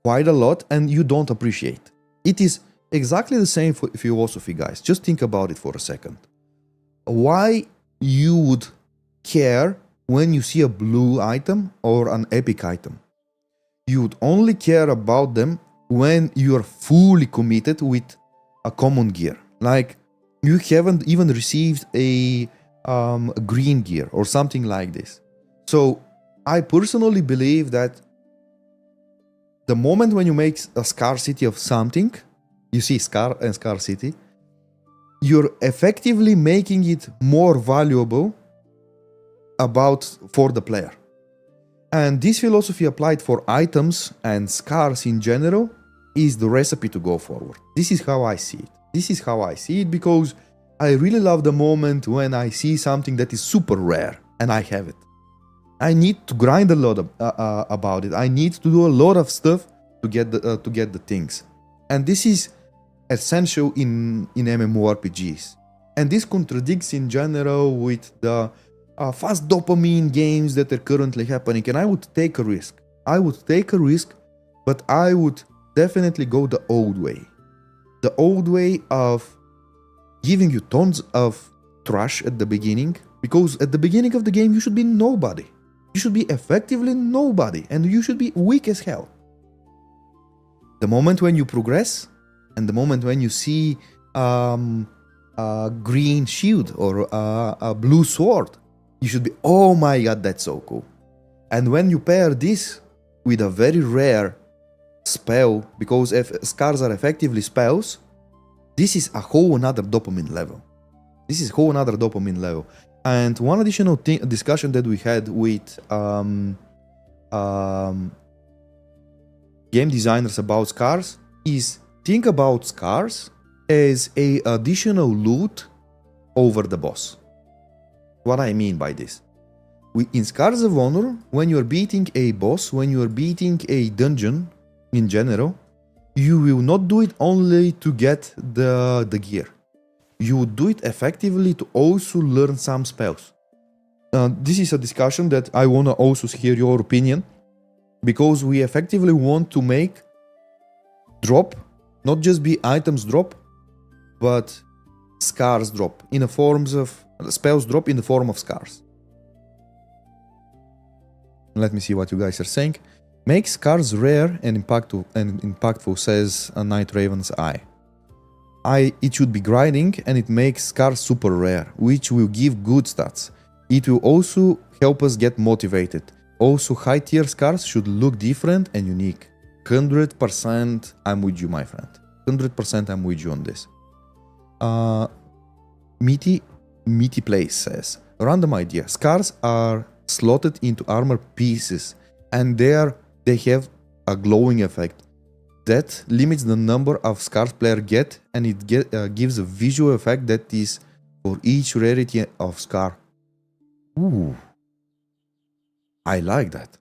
quite a lot and you don't appreciate. It is exactly the same philosophy, guys. Just think about it for a second. Why you would care when you see a blue item or an epic item? You would only care about them when you are fully committed with a common gear. Like you haven't even received a green gear or something like this. So I personally believe that the moment when you make a scarcity of something, you see scar and scarcity, you're effectively making it more valuable for the player. And this philosophy applied for items and scars in general is the recipe to go forward. This is how I see it. Because I really love the moment when I see something that is super rare and I have it. I need to grind a lot about it. I need to do a lot of stuff to get the things. And this is essential in MMORPGs. And this contradicts in general with the fast dopamine games that are currently happening. And I would take a risk. But I would definitely go the old way. The old way of giving you tons of trash at the beginning. Because at the beginning of the game, you should be nobody. You should be effectively nobody. And you should be weak as hell. The moment when you progress, and the moment when you see a green shield or a blue sword, you should be, oh my god, that's so cool. And when you pair this with a very rare spell, because if scars are effectively spells, this is a whole another dopamine level. This is whole another dopamine level. And one additional discussion that we had with game designers about scars is think about scars as a additional loot over the boss. What I mean by this? In Scars of Honor, when you're beating a boss, when you're beating a dungeon in general, you will not do it only to get the gear. You would do it effectively to also learn some spells. This is a discussion that I want to also hear your opinion, because we effectively want to make drop, not just be items drop, but scars drop in the forms of spells drop in the form of scars. Let me see what you guys are saying. Make scars rare and impactful, says a Night Raven's Eye. It should be grinding, and it makes scars super rare, which will give good stats. It will also help us get motivated. Also, high tier scars should look different and unique. 100% I'm with you, my friend. 100% I'm with you on this. Meaty Place says, random idea. Scars are slotted into armor pieces, and they have a glowing effect. That limits the number of scars player get, and it gives a visual effect that is for each rarity of scar. Ooh. I like that.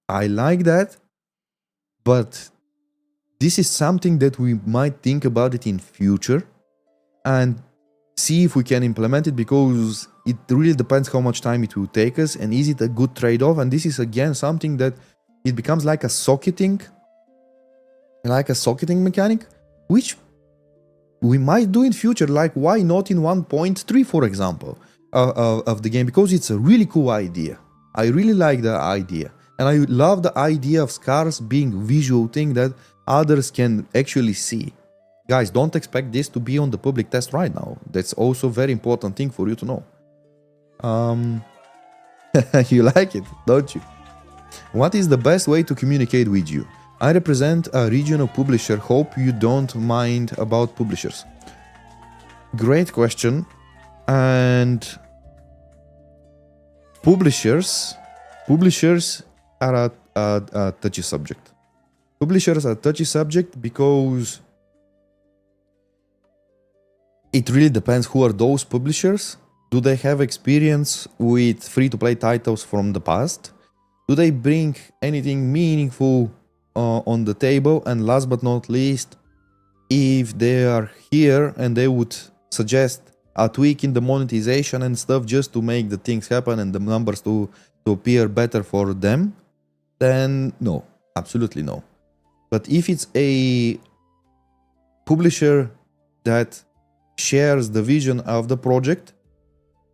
I like that, but this is something that we might think about it in future and see if we can implement it, because it really depends how much time it will take us and is it a good trade-off. And this is again something that it becomes like a socketing mechanic, which we might do in future. Like, why not in 1.3, for example, of the game, because it's a really cool idea. I really like the idea, and I love the idea of scars being visual thing that others can actually see. Guys, don't expect this to be on the public test right now. That's also a very important thing for you to know. You like it, don't you? What is the best way to communicate with you? I represent a regional publisher. Hope you don't mind about publishers. Great question. And publishers are a touchy subject. Publishers are a touchy subject because it really depends who are those publishers. Do they have experience with free-to-play titles from the past? Do they bring anything meaningful on the table? And last but not least, if they are here and they would suggest a tweak in the monetization and stuff just to make the things happen and the numbers to appear better for them, then no, absolutely no. But if it's a publisher that shares the vision of the project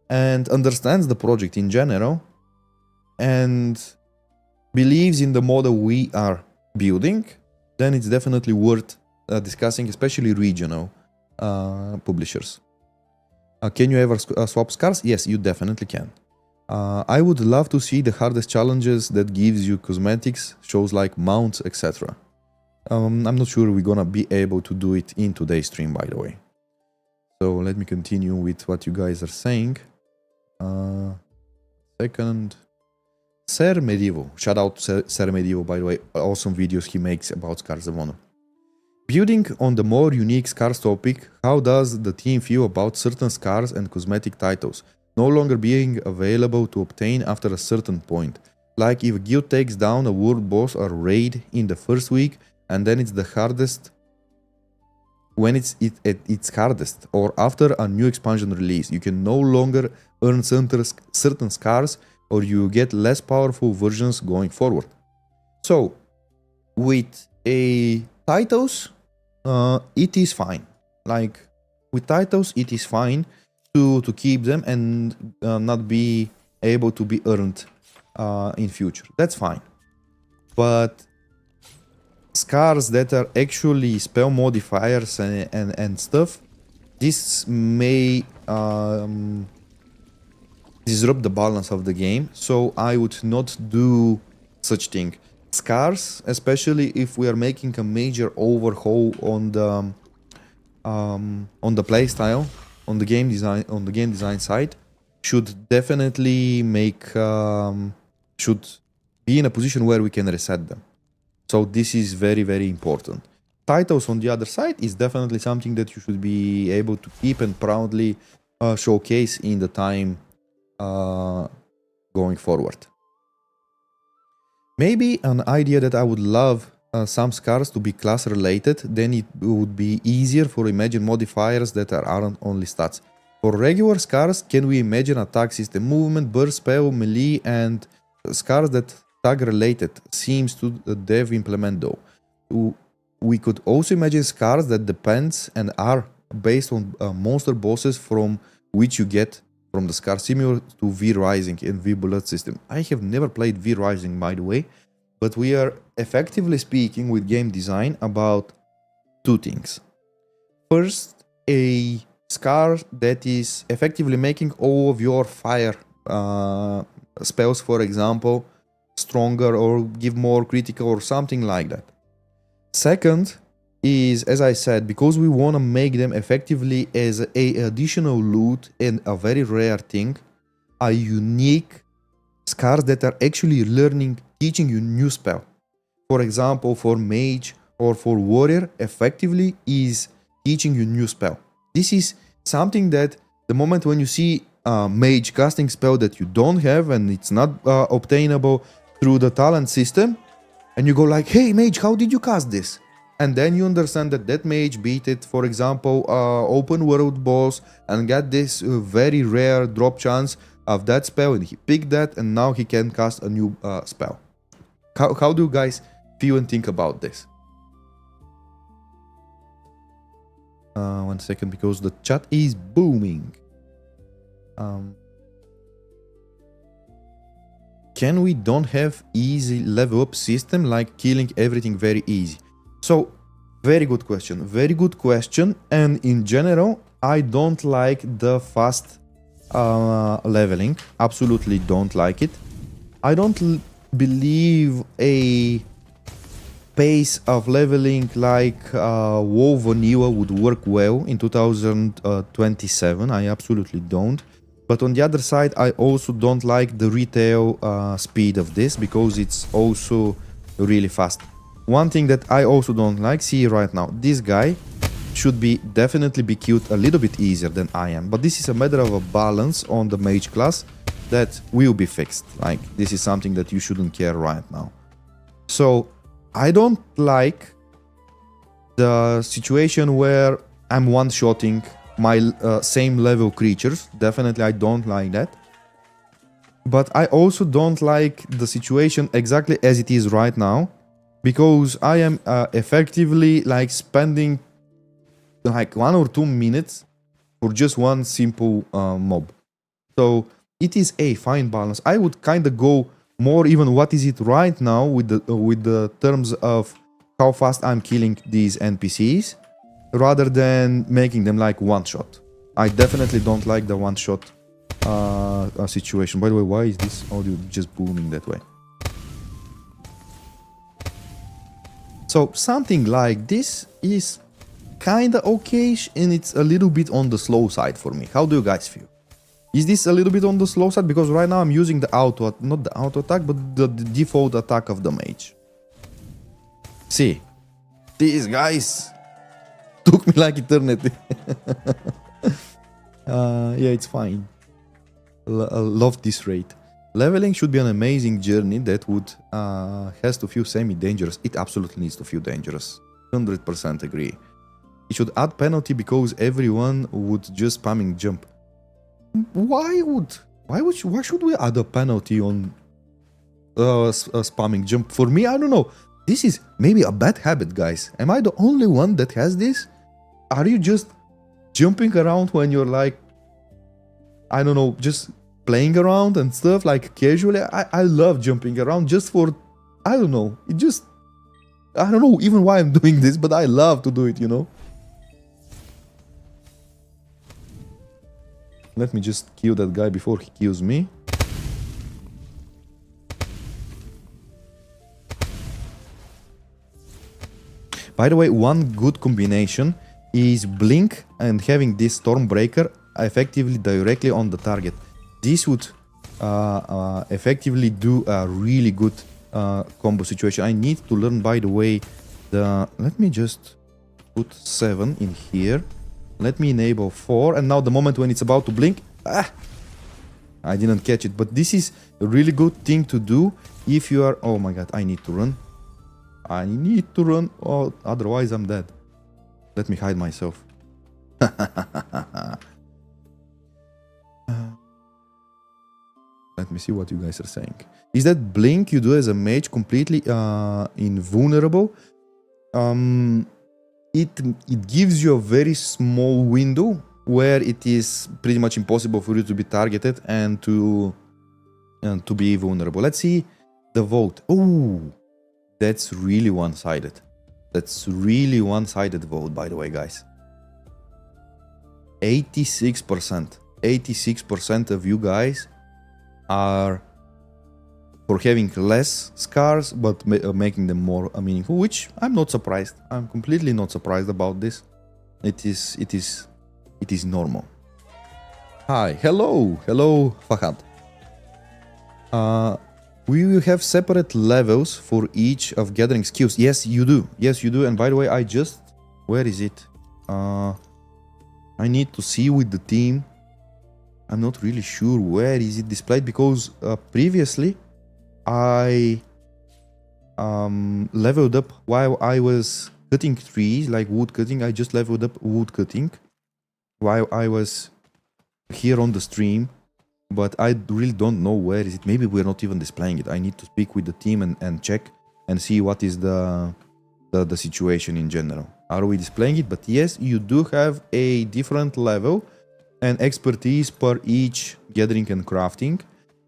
and understands the project in general and believes in the model we are building, then it's definitely worth discussing, especially regional publishers. Can you ever swap scars? Yes, you definitely can. I would love to see the hardest challenges that gives you cosmetics, shows like mounts, etc. I'm not sure we're gonna be able to do it in today's stream, by the way. So let me continue with what you guys are saying. Second. Sir Medieval. Shout out to Sir Medieval, by the way. Awesome videos he makes about Scars of Honor. Building on the more unique scars topic, how does the team feel about certain scars and cosmetic titles no longer being available to obtain after a certain point? Like if a guild takes down a world boss or raid in the first week, and then it's the hardest when it's hardest, or after a new expansion release, you can no longer earn certain scars, or you get less powerful versions going forward. So with a titles, it is fine. Like with titles, it is fine to keep them and not be able to be earned in future. That's fine. But scars that are actually spell modifiers and stuff, this may disrupt the balance of the game. So I would not do such thing. scars, especially if we are making a major overhaul on the playstyle, on the game design side, should definitely should be in a position where we can reset them. So this is very, very important. Titles on the other side is definitely something that you should be able to keep and proudly showcase in the time going forward. Maybe an idea that I would love some scars to be class related, then it would be easier for imagine modifiers that aren't only stats. For regular scars, can we imagine attack system, movement, burst, spell, melee, and scars that tag related? Seems to the dev implement though. We could also imagine scars that depends and are based on monster bosses from which you get from the scar, similar to V Rising and V Bullet system. I have never played V Rising, by the way, but we are effectively speaking with game design about two things. First, a scar that is effectively making all of your fire spells, for example, stronger or give more critical or something like that. Second is, as I said, because we want to make them effectively as a additional loot and a very rare thing, a unique scars that are actually teaching you new spell. For example, for mage or for warrior, effectively is teaching you new spell. This is something that the moment when you see a mage casting spell that you don't have and it's not obtainable through the talent system, and you go like, hey mage, how did you cast this? And then you understand that that mage beat it, for example, open world boss and got this very rare drop chance of that spell, and he picked that and now he can cast a new spell. How do you guys feel and think about this? 1 second, because the chat is booming. Can we don't have easy level up system like killing everything very easy? So, very good question. And in general, I don't like the fast leveling. Absolutely don't like it. I don't believe a pace of leveling like WoW Vanilla would work well in 2027. I absolutely don't. But on the other side, I also don't like the retail speed of this, because it's also really fast. One thing that I also don't like, see right now, this guy should definitely be killed a little bit easier than I am. But this is a matter of a balance on the mage class that will be fixed. Like, this is something that you shouldn't care right now. So I don't like the situation where I'm one-shotting my same level creatures. Definitely I don't like that. But I also don't like the situation exactly as it is right now, because I am effectively like spending like 1 or 2 minutes for just one simple mob. So it is a fine balance. I would kind of go more even what is it right now with the terms of how fast I'm killing these NPCs, rather than making them like one shot. I definitely don't like the one shot situation. By the way, why is this audio just booming that way? So something like this is kinda okay-ish, and it's a little bit on the slow side for me. How do you guys feel? Is this a little bit on the slow side? Because right now I'm using the not the auto attack, but the default attack of the mage. See, these guys took me like eternity. Yeah, it's fine. Love this rate. Leveling should be an amazing journey that would has to feel semi-dangerous. It absolutely needs to feel dangerous. 100% agree. It should add penalty because everyone would just spamming jump. Why should we add a penalty on spamming jump? For me, I don't know. This is maybe a bad habit, guys. Am I the only one that has this? Are you just jumping around when you're like, I don't know, just playing around and stuff, like casually? I love jumping around just for, I don't know, it just, I don't know even why I'm doing this, but I love to do it, you know? Let me just kill that guy before he kills me. By the way, one good combination is Blink and having this Stormbreaker effectively directly on the target. This would effectively do a really good combo situation. I need to learn, by the way, let me just put 7 in here. Let me enable 4, and now the moment when it's about to blink, I didn't catch it. But this is a really good thing to do if you are... Oh my god, I need to run. I need to run, oh, otherwise I'm dead. Let me hide myself. Let me see what you guys are saying. Is that blink you do as a mage completely invulnerable? It gives you a very small window where it is pretty much impossible for you to be targeted and to be vulnerable. Let's see the vote. Oh, that's really one-sided. That's really one-sided vote, by the way, guys. 86%. 86% of you guys are for having less scars, but making them more meaningful, which I'm not surprised. I'm completely not surprised about this. It is normal. Hi, hello, Fahad. We will have separate levels for each of gathering skills. Yes, you do. Yes, you do. And by the way, where is it? I need to see with the team. I'm not really sure where is it displayed, because previously I leveled up while I was cutting trees, like wood cutting. I just leveled up wood cutting while I was here on the stream, but I really don't know where is it. Maybe we're not even displaying it. I need to speak with the team and check and see what is the situation in general. Are we displaying it? But yes, you do have a different level and expertise per each gathering and crafting.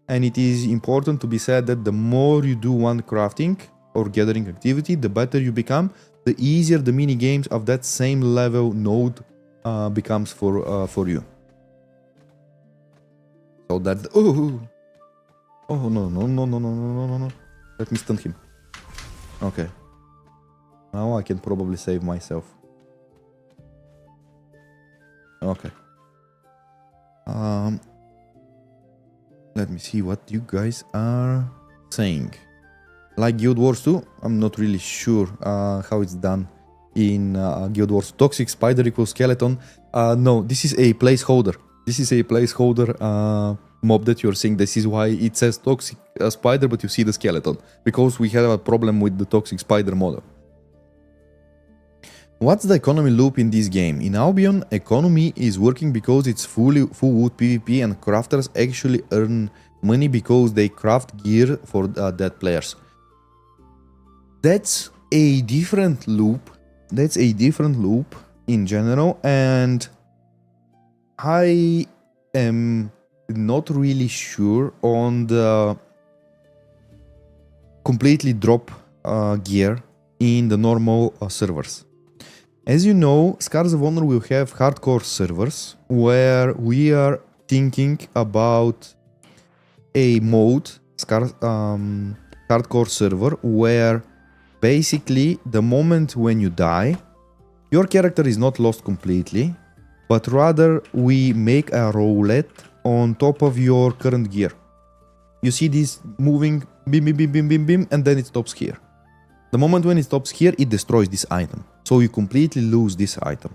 And it is important to be said that the more you do one crafting or gathering activity, the better you become, the easier the mini games of that same level node becomes for you. So that no, let me stun him. Okay, now I can probably save myself. Okay. Let me see what you guys are saying. Like Guild Wars 2, I'm not really sure how it's done in Guild Wars. Toxic spider equals skeleton. No, this is a placeholder. This is a placeholder mob that you're seeing. This is why it says toxic spider, but you see the skeleton, because we have a problem with the toxic spider model. What's the economy loop in this game? In Albion, economy is working because it's full wood PvP, and crafters actually earn money because they craft gear for dead players. That's a different loop. That's a different loop in general, and I am not really sure on the completely drop gear in the normal servers. As you know, Scars of Honor will have hardcore servers where we are thinking about a mode, hardcore server, where basically the moment when you die, your character is not lost completely, but rather we make a roulette on top of your current gear. You see this moving, bim, bim, bim, bim, bim, bim, and then it stops here. The moment when it stops here, it destroys this item. So you completely lose this item.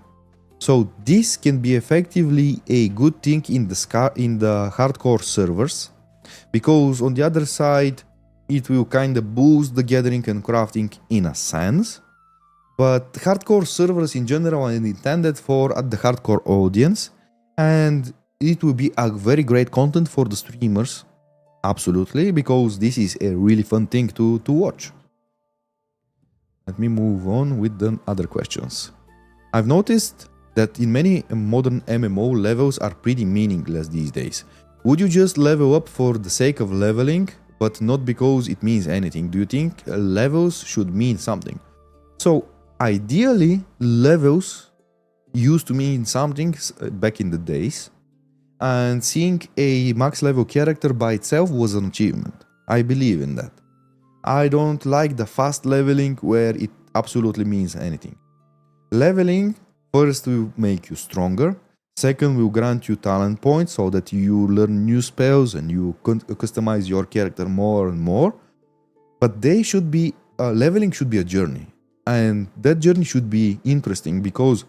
So this can be effectively a good thing in the hardcore servers, because on the other side, it will kind of boost the gathering and crafting in a sense. But hardcore servers in general are intended for the hardcore audience, and it will be a very great content for the streamers, absolutely, because this is a really fun thing to watch. Let me move on with the other questions. I've noticed that in many modern MMO, levels are pretty meaningless these days. Would you just level up for the sake of leveling, but not because it means anything? Do you think levels should mean something? So ideally, levels used to mean something back in the days, and seeing a max level character by itself was an achievement. I believe in that. I don't like the fast leveling where it absolutely means anything. Leveling, first will make you stronger. Second will grant you talent points so that you learn new spells and you customize your character more and more. But they should be, leveling should be a journey. And that journey should be interesting because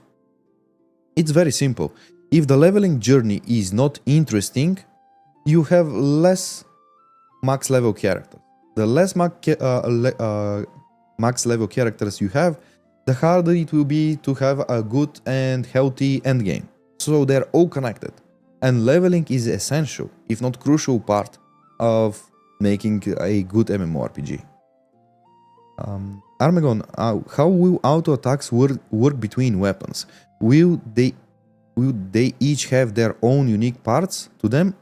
it's very simple. If the leveling journey is not interesting, you have less max level characters. The less max level characters you have, the harder it will be to have a good and healthy endgame. So they're all connected. And leveling is essential, if not crucial part of making a good MMORPG. Armegon, how will auto attacks work between weapons? Will they each have their own unique parts to them?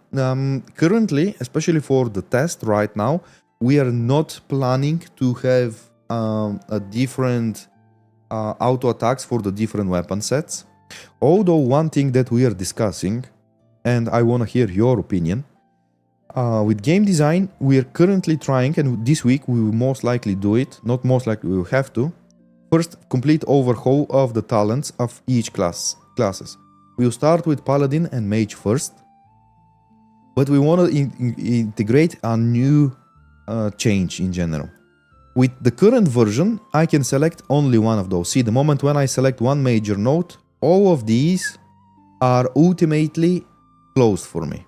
Currently, especially for the test right now, we are not planning to have a different auto attacks for the different weapon sets. Although one thing that we are discussing, and I want to hear your opinion, with game design, we are currently trying, and this week we will most likely do it, not most likely, we will have to, first complete overhaul of the talents of each classes. We'll start with Paladin and Mage first, but we want to integrate a new change in general. With the current version, I can select only one of those. See, the moment when I select one major node, all of these are ultimately closed for me.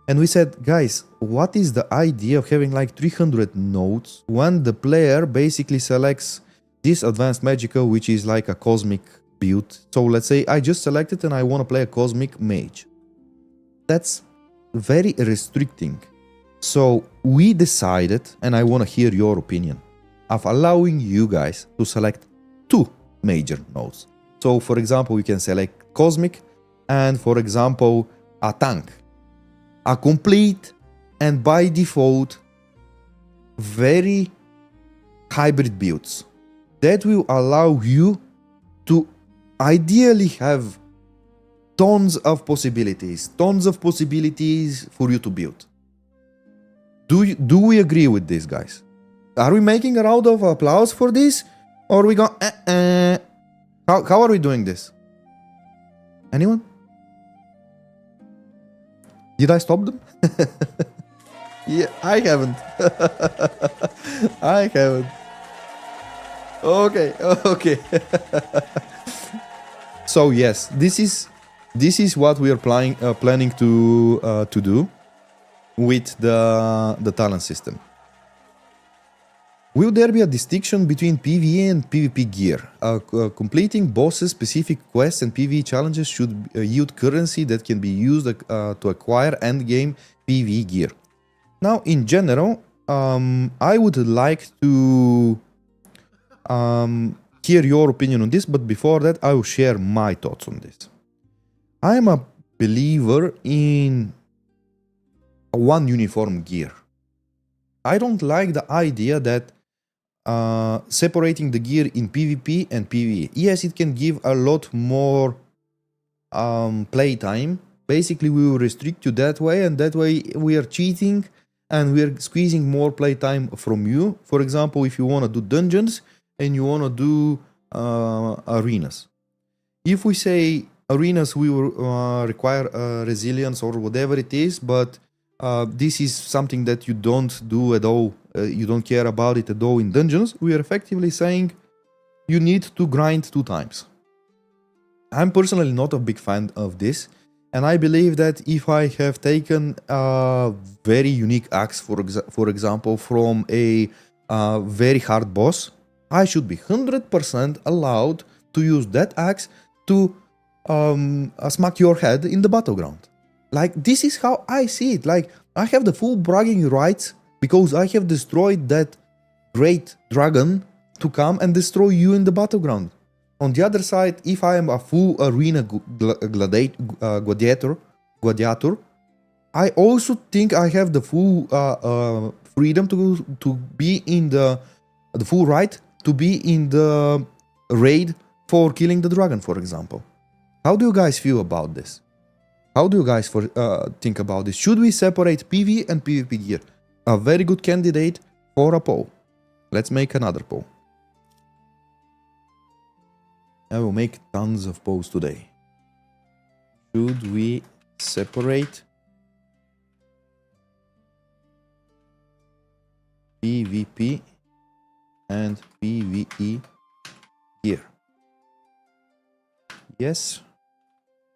And we said, guys, what is the idea of having like 300 nodes when the player basically selects this advanced magical, which is like a cosmic build? So let's say I just selected and I want to play a cosmic mage. That's very restricting. So we decided, and I want to hear your opinion, of allowing you guys to select 2 major nodes. So for example, you can select cosmic and for example, a tank. A complete and by default very hybrid builds that will allow you to ideally have tons of possibilities for you to build. Do we agree with this, guys? Are we making a round of applause for this, or are we going how are we doing this? Anyone? Did I stop them? Yeah, I haven't. I haven't. Okay. So yes, this is what we are planning to do with the talent system. Will there be a distinction between PvE and PvP gear? Completing bosses, specific quests, and PvE challenges should yield currency that can be used to acquire endgame PvE gear. Now, in general, I would like to hear your opinion on this, but before that, I will share my thoughts on this. I am a believer in one uniform gear. I don't like the idea that separating the gear in PvP and PvE. Yes, it can give a lot more playtime. Basically, we will restrict you that way, and that way we are cheating and we are squeezing more playtime from you. For example, if you want to do dungeons and you want to do arenas. If we say arenas, we will require resilience or whatever it is, but this is something that you don't do at all. You don't care about it at all in dungeons. We are effectively saying you need to grind 2 times. I'm personally not a big fan of this, and I believe that if I have taken a very unique axe, for example, from a very hard boss, I should be 100% allowed to use that axe to smack your head in the battleground. Like, this is how I see it. Like, I have the full bragging rights because I have destroyed that great dragon to come and destroy you in the battleground. On the other side, if I am a full arena gladiator, I also think I have the full freedom to be in the full right to be in the raid for killing the dragon, for example. How do you guys feel about this? How do you guys think about this? Should we separate PvE and PvP gear? A very good candidate for a poll. Let's make another poll. I will make tons of posts today. Should we separate PvP and PvE gear? Yes?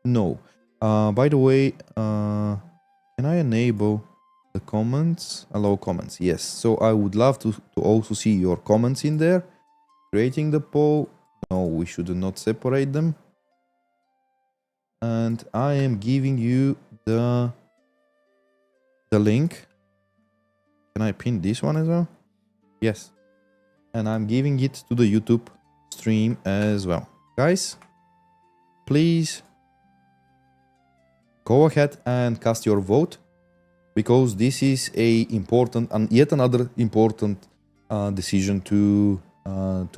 No. By the way, can I enable the comments? Allow comments. Yes. So I would love to also see your comments in there. Creating the poll. No, we should not separate them. And I am giving you the link. Can I pin this one as well? Yes. And I'm giving it to the YouTube stream as well. Guys, please go ahead and cast your vote, because this is a important and yet another important decision to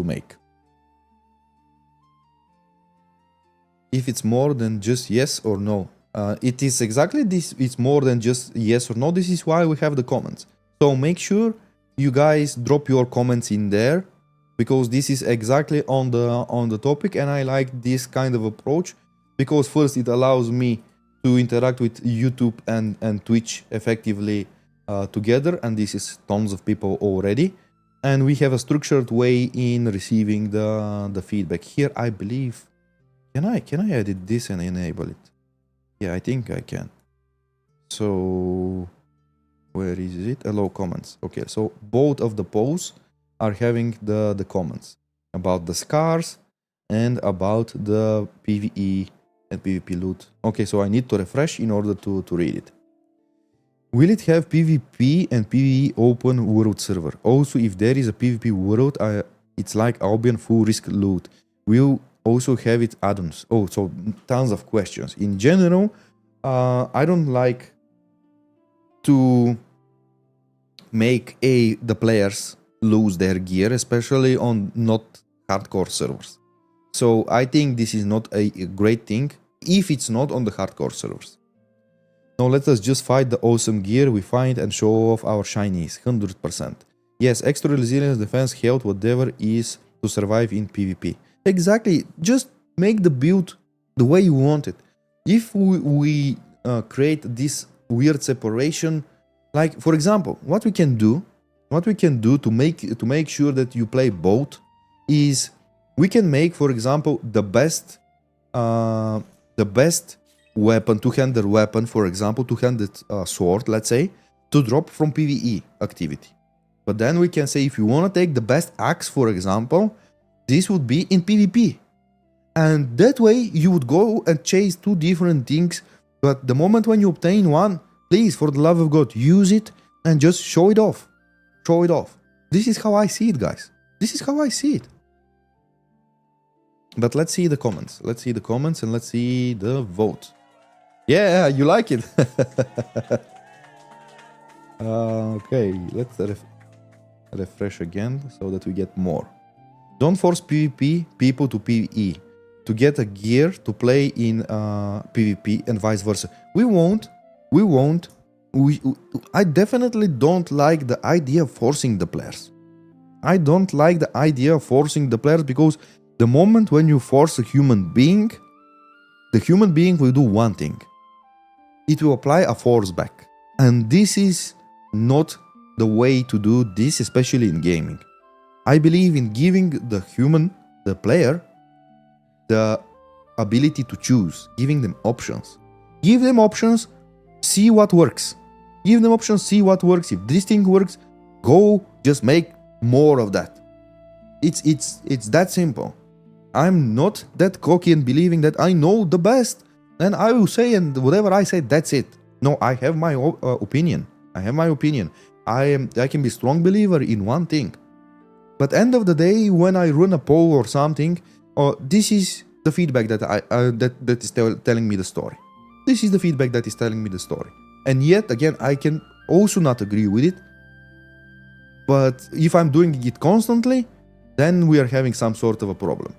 make. If it's more than just yes or no, it is exactly this. It's more than just yes or no. This is why we have the comments. So make sure you guys drop your comments in there, because this is exactly on the topic, and I like this kind of approach because first it allows me to interact with YouTube and Twitch effectively together, and this is tons of people already, and we have a structured way in receiving the feedback. Here I believe, can I edit this and enable it? Yeah, I think I can. So where is it? Allow comments. Okay, so both of the posts are having the comments about the scars and about the PvE and PvP loot. Okay, so I need to refresh in order to read it. Will it have PvP and PvE open world server? Also, if there is a PvP world, it's like Albion full risk loot. Will also have it add-ons? Oh, so tons of questions. In general, I don't like to make the players lose their gear, especially on not hardcore servers. So I think this is not a great thing if it's not on the hardcore servers. Now let us just fight the awesome gear we find and show off our shinies, 100%. Yes, extra resilience, defense, health, whatever is to survive in PvP. Exactly, just make the build the way you want it. If we create this weird separation, like for example, what we can do to make sure that you play both is we can make, for example, the best weapon, two-handed weapon, for example, two-handed sword, let's say, to drop from PvE activity. But then we can say if you want to take the best axe, for example, this would be in PvP. And that way you would go and chase two different things. But the moment when you obtain one, please, for the love of God, use it and just show it off. Show it off. This is how I see it, guys. This is how I see it. But let's see the comments. Let's see the comments and let's see the vote. Yeah, you like it. Okay, let's refresh again so that we get more. Don't force PvP people to PvE to get a gear to play in PvP and vice versa. We won't. I definitely don't like the idea of forcing the players. I don't like the idea of forcing the players, because the moment when you force a human being, the human being will do one thing. It will apply a force back. And this is not the way to do this, especially in gaming. I believe in giving the player, the ability to choose, giving them options. Give them options, see what works. Give them options, see what works. If this thing works, go just make more of that. It's that simple. I'm not that cocky and believing that I know the best and I will say, and whatever I say, that's it. No, I have my opinion. I have my opinion. I can be a strong believer in one thing. But end of the day, when I run a poll or something, this is the feedback that that is telling me the story. This is the feedback that is telling me the story. And yet again, I can also not agree with it. But if I'm doing it constantly, then we are having some sort of a problem.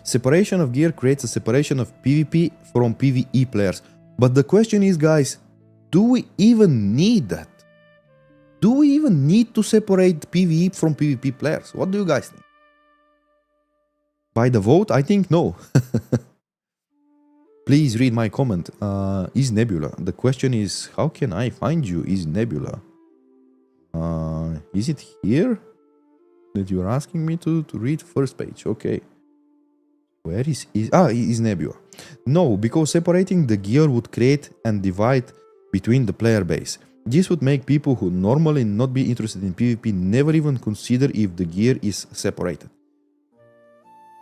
Separation of gear creates a separation of PvP from PvE players. But the question is, guys, do we even need that? Do we even need to separate PvE from PvP players? What do you guys think? By the vote, I think no. Please read my comment. Is Nebula. The question is, how can I find you? Is Nebula. Is it here? That you're asking me to read first page. Okay. Where is Nebula. No, because separating the gear would create and divide between the player base. This would make people who normally not be interested in PvP never even consider if the gear is separated.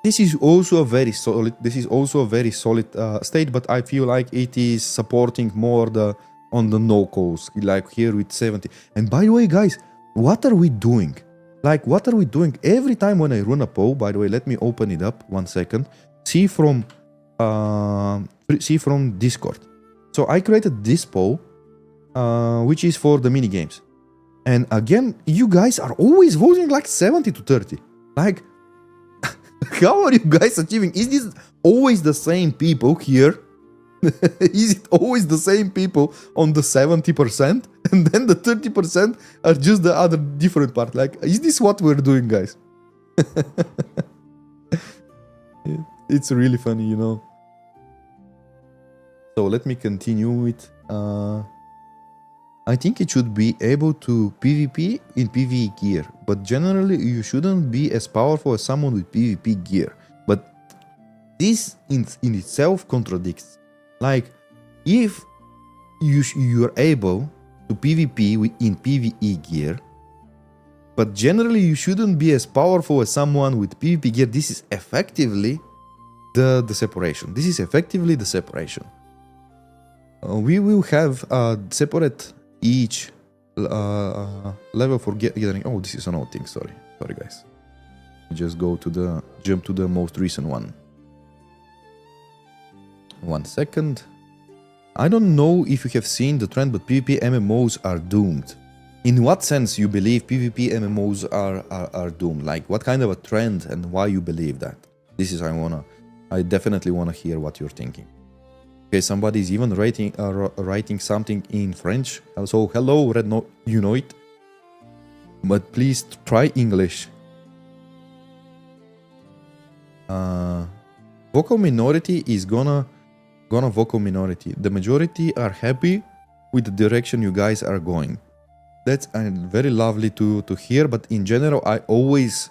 This is also a very solid state, but I feel like it is supporting more on the no-calls, like here with 70. And by the way, guys, what are we doing? Like, what are we doing? Every time when I run a poll, by the way, let me open it up 1 second. See from Discord. So I created this poll, which is for the mini games. And again, you guys are always voting like 70 to 30. Like, how are you guys achieving? Is this always the same people here? Is it always the same people on the 70%? And then the 30% are just the other different part. Like, is this what we're doing, guys? It's really funny, you know. So let me continue with... I think it should be able to PvP in PvE gear, but generally you shouldn't be as powerful as someone with PvP gear. But this in itself contradicts. Like, if you're able to PvP in PvE gear, but generally you shouldn't be as powerful as someone with PvP gear, this is effectively the separation. This is effectively the separation. We will have separate each level for gathering. Oh, this is an old thing. Sorry, guys. Just jump to the most recent one. 1 second. I don't know if you have seen the trend, but PvP MMOs are doomed. In what sense you believe PvP MMOs are doomed? Like, what kind of a trend and why you believe that? This is I definitely wanna hear what you're thinking. Okay, somebody is even writing something in French. So hello, Red no, you know it. But please try English. Vocal minority is gonna vocal minority. The majority are happy with the direction you guys are going. That's very lovely to hear, but in general, I always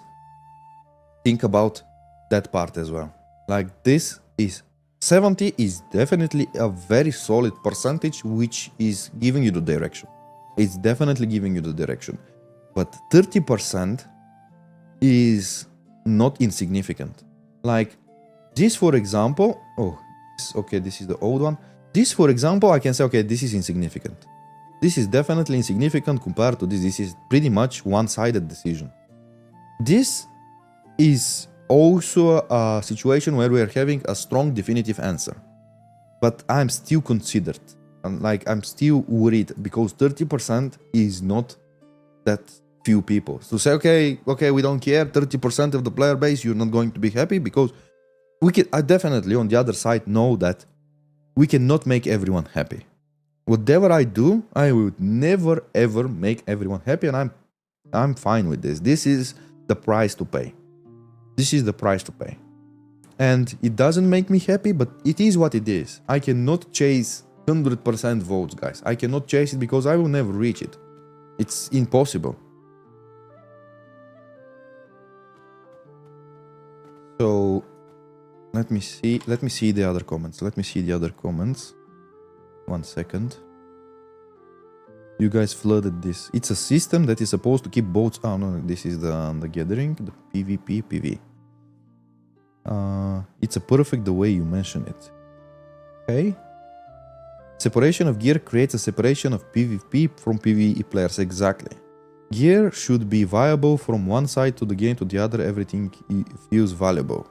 think about that part as well. Like, this is 70 is definitely a very solid percentage, which is giving you the direction. It's definitely giving you the direction. But 30% is not insignificant. Like, this, for example, okay, this is the old one. This, for example, I can say, okay, this is insignificant. This is definitely insignificant compared to this. This is pretty much one-sided decision. This is also a situation where we are having a strong definitive answer. But I'm still considered. I'm still worried because 30% is not that few people. So say, okay, we don't care, 30% of the player base, you're not going to be happy because I definitely, on the other side, know that we cannot make everyone happy. Whatever I do, I would never ever make everyone happy, and I'm fine with this. This is the price to pay. This is the price to pay. And it doesn't make me happy, but it is what it is. I cannot chase 100% votes, guys. I cannot chase it because I will never reach it. It's impossible. So let me see the other comments. 1 second. You guys flooded this. It's a system that is supposed to keep boats. Oh no, this is the gathering, the PvP, PV. It's a perfect the way you mention it. Okay. Separation of gear creates a separation of PvP from PvE players. Exactly. Gear should be viable from one side to the game to the other. Everything feels valuable.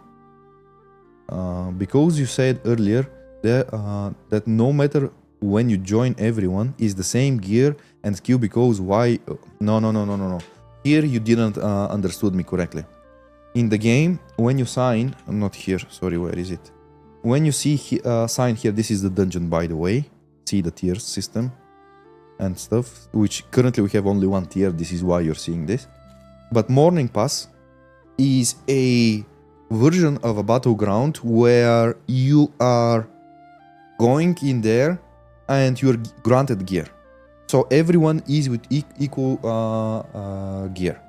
Because you said earlier that no matter when you join, everyone is the same gear and skill. Because why? No. Here you didn't understood me correctly. In the game, when you sign, I'm not here. Sorry, where is it? When you see sign here, this is the dungeon, by the way. See the tiers system and stuff, which currently we have only one tier. This is why you're seeing this. But Morning Pass is a version of a battleground where you are going in there and you're granted gear. So everyone is with equal gear.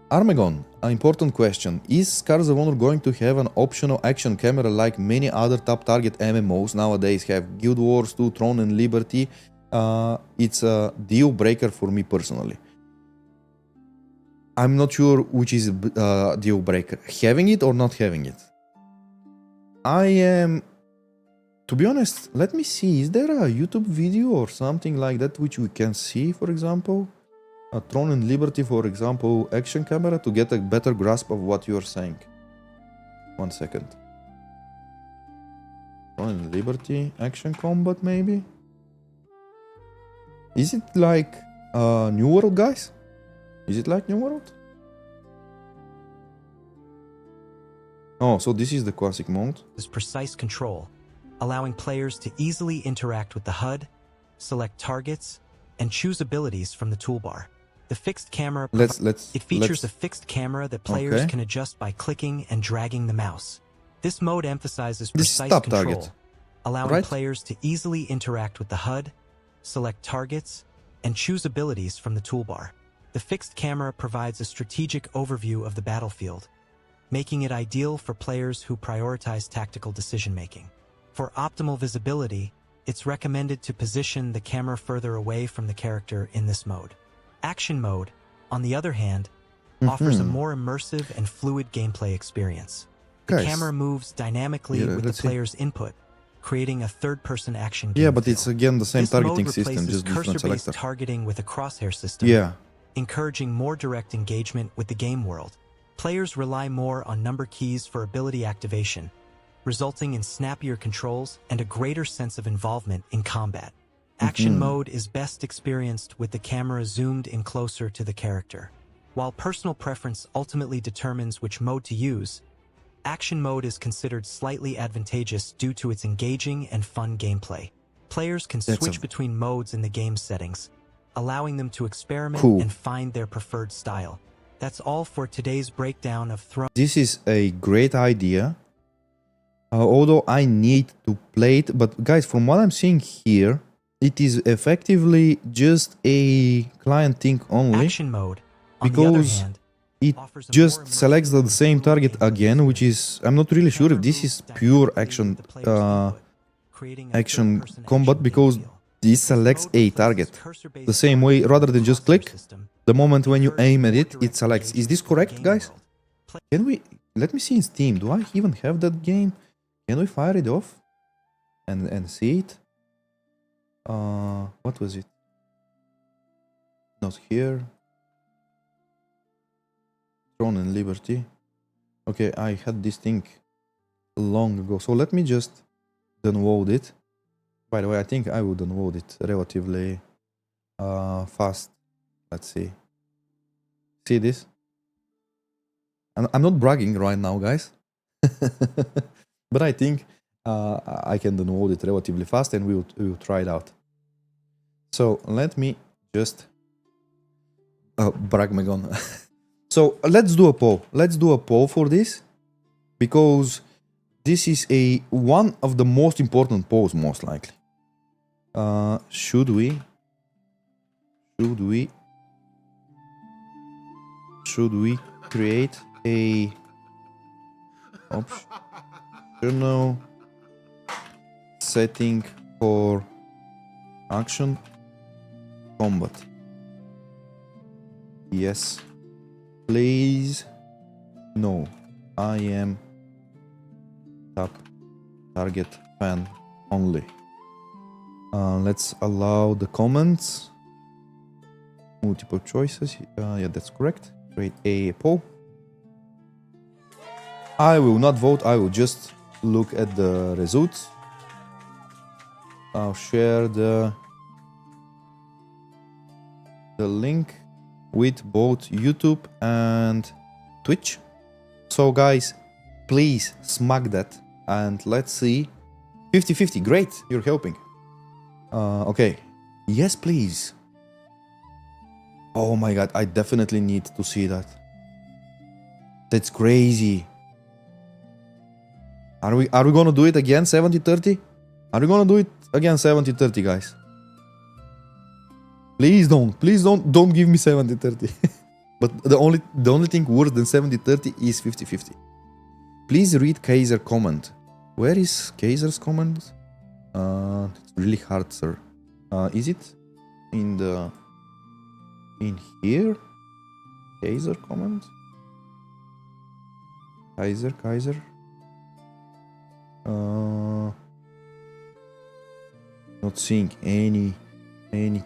Armegon, an important question. Is Scars of Honor going to have an optional action camera like many other top target MMOs nowadays have? Guild Wars 2, Throne and Liberty. It's a deal breaker for me personally. I'm not sure which is a deal breaker. Having it or not having it. I am... To be honest, let me see. Is there a YouTube video or something like that which we can see, for example? A Throne and Liberty, for example, action camera to get a better grasp of what you're saying. 1 second. Throne and Liberty, action combat maybe? Is it like New World, guys? Is it like New World? Oh, so this is the classic mode. Is precise control, allowing players to easily interact with the HUD, select targets, and choose abilities from the toolbar. The fixed camera features a fixed camera that players can adjust by clicking and dragging the mouse. This mode emphasizes precise control, allowing players to easily interact with the HUD, select targets, and choose abilities from the toolbar. The fixed camera provides a strategic overview of the battlefield, making it ideal for players who prioritize tactical decision-making. For optimal visibility, it's recommended to position the camera further away from the character in this mode. Action mode, on the other hand, offers a more immersive and fluid gameplay experience. The camera moves dynamically with the player's input, creating a third-person action game. Yeah, but it's again the same targeting system, just different selector. Cursor-based targeting with a crosshair system, encouraging more direct engagement with the game world. Players rely more on number keys for ability activation, resulting in snappier controls and a greater sense of involvement in combat. Action mode is best experienced with the camera zoomed in closer to the character. While personal preference ultimately determines which mode to use, action mode is considered slightly advantageous due to its engaging and fun gameplay. Players can switch between modes in the game settings, allowing them to experiment and find their preferred style. That's all for today's breakdown of Throne. This is a great idea. Although I need to play it, but guys, from what I'm seeing here, it is effectively just a client thing only. Action mode, on the other hand, it just selects the same target again, which is, I'm not really sure if this is pure action combat, because this selects a target the same way, rather than just click. The moment when you aim at it, it selects. Is this correct, guys? Can we, let me see in Steam, do I even have that game? Can we fire it off and see it? What was it? Not here. Throne and Liberty. Okay, I had this thing long ago. So let me just download it. By the way, I think I will download it relatively fast. Let's see. See this? I'm not bragging right now, guys. But I think I can download it relatively fast and we will try it out. So let me just Armegon. So let's do a poll. Let's do a poll for this, because this is one of the most important polls, most likely. Should we create a optional setting for action combat? Yes, please. No, I am top target fan only. Let's allow the comments. Multiple choices. Yeah, that's correct. Create a poll. I will not vote. I will just look at the results. I'll share the link with both YouTube and Twitch. So guys, please smack that and let's see. 50-50, great, you're helping. Okay, yes please. Oh my god, I definitely need to see that. That's crazy. Are we gonna do it again 70-30? Are we gonna do it again 70-30, guys? Please don't give me 70-30. But the only thing worse than 70-30 is 50-50. Please read Kaiser comment. Where is Kaiser's comment? It's really hard, sir. Is it in here? Kaiser comment? Kaiser. Not seeing any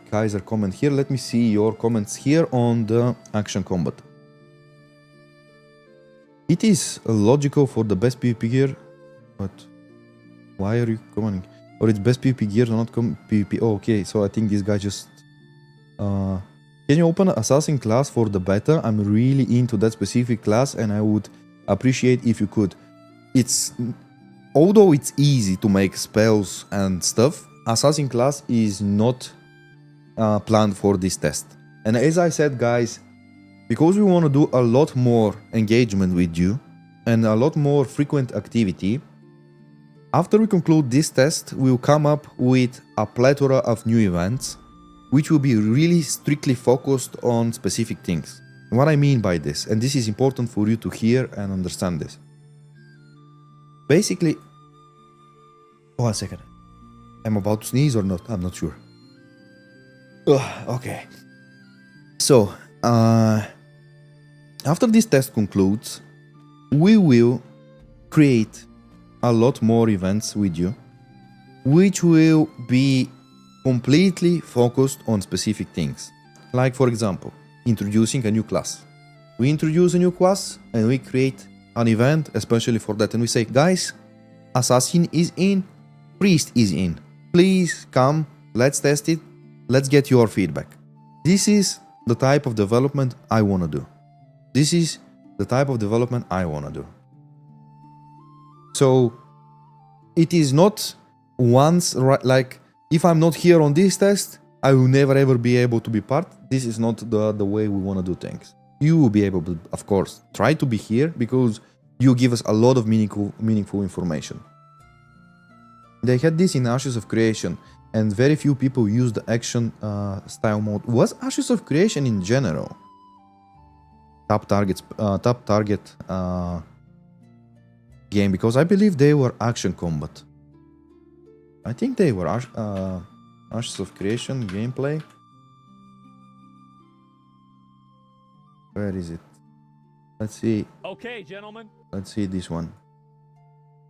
Kaiser comment here. Let me see your comments here on the action combat. It is logical for the best PvP gear, but why are you commenting? Or it's best PvP gear, not PvP. Oh, okay, so I think this guy just... Can you open an assassin class for the beta? I'm really into that specific class and I would appreciate if you could. Although it's easy to make spells and stuff, assassin class is not planned for this test. And as I said, guys, because we want to do a lot more engagement with you and a lot more frequent activity, after we conclude this test, we'll come up with a plethora of new events, which will be really strictly focused on specific things. What I mean by this, and this is important for you to hear and understand this. Basically, 1 second. I'm about to sneeze or not? I'm not sure. Okay. So, after this test concludes, we will create a lot more events with you, which will be completely focused on specific things. Like, for example, introducing a new class. We introduce a new class and we create an event especially for that. And we say, guys, assassin is in, priest is in. Please come, let's test it. Let's get your feedback. This is the type of development I want to do. This is the type of development I want to do. So it is not once, like, if I'm not here on this test, I will never ever be able to be part. This is not the way we want to do things. You will be able to, of course, try to be here because you give us a lot of meaningful information. They had this in Ashes of Creation, and very few people use the action style mode. Was Ashes of Creation in general top target game? Because I believe they were action combat. I think they were Ashes of Creation gameplay. Where is it? Let's see. Okay, gentlemen. Let's see this one.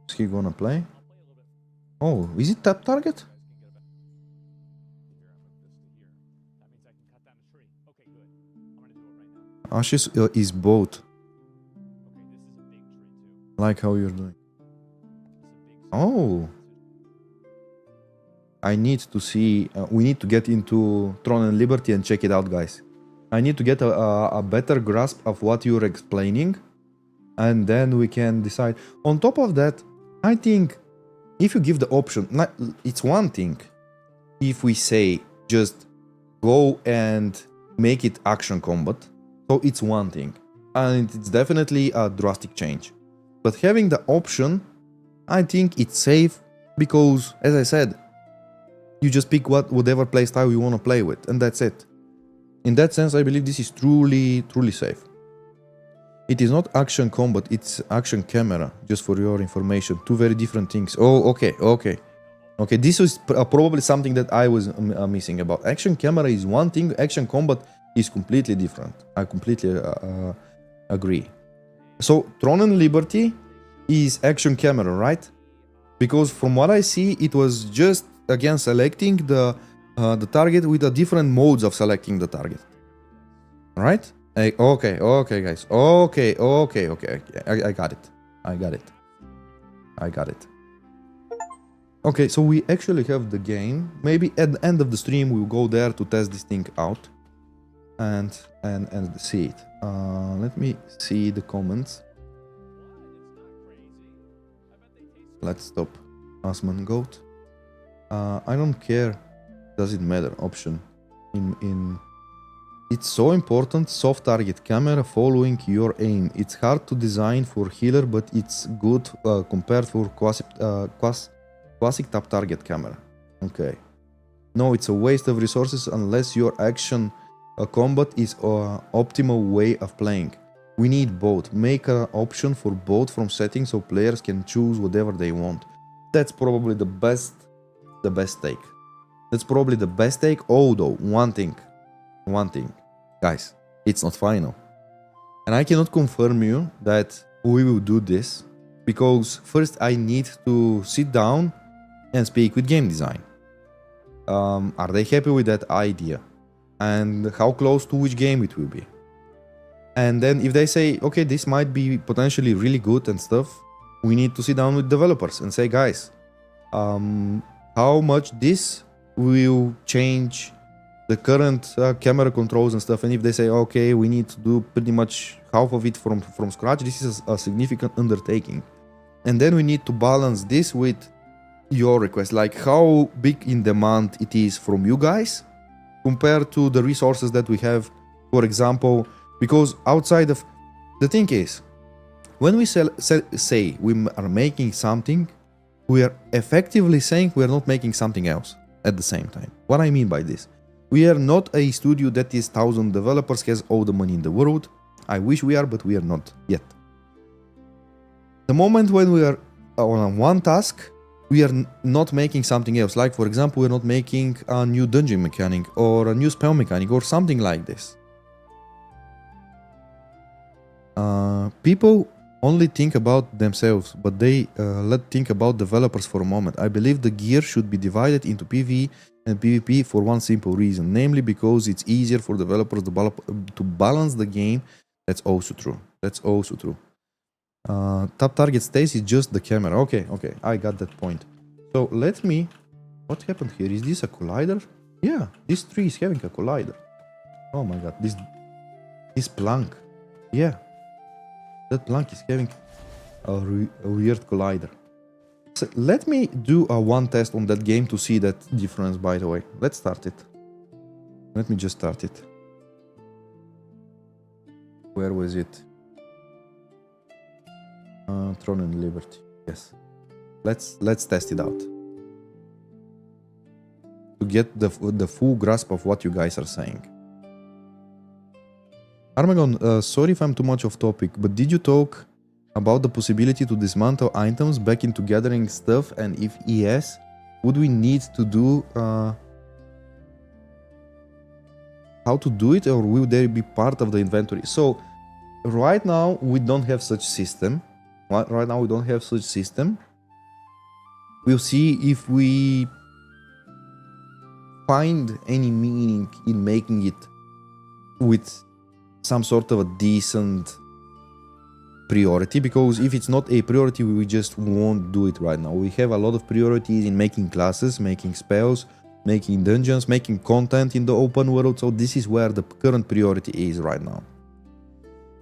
Is he gonna play? Oh, is it top target? Ashes is both. Like how you're doing. Oh. I need to see, we need to get into Throne and Liberty and check it out, guys. I need to get a better grasp of what you're explaining, and then we can decide. On top of that, I think if you give the option, it's one thing if we say just go and make it action combat, so it's one thing, and it's definitely a drastic change. But having the option, I think it's safe because, as I said, you just pick whatever playstyle you want to play with, and that's it. In that sense, I believe this is truly safe. It is not action combat, it's action camera, just for your information. Two very different things. Oh, okay. Okay, this is probably something that I was missing about. Action camera is one thing, action combat is completely different. I completely agree. So, Throne and Liberty is action camera, right? Because from what I see, it was just, again, selecting the target with the different modes of selecting the target. Right? Okay, guys. Okay. I got it. Okay, so we actually have the game. Maybe at the end of the stream, we'll go there to test this thing out and see it. Let me see the comments. Let's stop. Asman Goat. I don't care. Does it matter? Option in It's so important, soft target camera following your aim. It's hard to design for healer, but it's good compared for classic top target camera. Okay. No, it's a waste of resources unless your action combat is optimal way of playing. We need both. Make an option for both from settings so players can choose whatever they want. That's probably the best take. That's probably the best take. Oh, though, one thing. Guys, it's not final. And I cannot confirm you that we will do this because first I need to sit down and speak with game design. Are they happy with that idea? And how close to which game it will be? And then if they say, okay, this might be potentially really good and stuff, we need to sit down with developers and say, guys, how much this will change the current camera controls and stuff. And if they say, okay, we need to do pretty much half of it from scratch, this is a significant undertaking. And then we need to balance this with your request, like how big in demand it is from you guys compared to the resources that we have, for example, because outside of the thing is, when we say we are making something, we are effectively saying we are not making something else at the same time. What I mean by this, we are not a studio that is 1,000 developers, has all the money in the world. I wish we are, but we are not yet. The moment when we are on one task, we are not making something else. Like, for example, we're not making a new dungeon mechanic or a new spell mechanic or something like this. People only think about themselves, but they let's think about developers for a moment. I believe the gear should be divided into PvE and PvP for one simple reason, namely because it's easier for developers to balance the game. That's also true. Top target stays is just the camera. Okay, I got that point. So let me... What happened here? Is this a collider? Yeah, this tree is having a collider. Oh my god, this plank. Yeah, that plank is having a weird collider. So let me do one test on that game to see that difference, by the way. Let's start it. Let me just start it. Where was it? Throne and Liberty. Yes. Let's test it out. To get the full grasp of what you guys are saying. Armegon, sorry if I'm too much off topic, but did you talk about the possibility to dismantle items back into gathering stuff? And if yes, would we need to do how to do it, or will there be part of the inventory? So right now we don't have such system. We'll see if we find any meaning in making it with some sort of a decent priority, because if it's not a priority, we just won't do it right now. We have a lot of priorities in making classes, making spells, making dungeons, making content in the open world, so this is where the current priority is right now.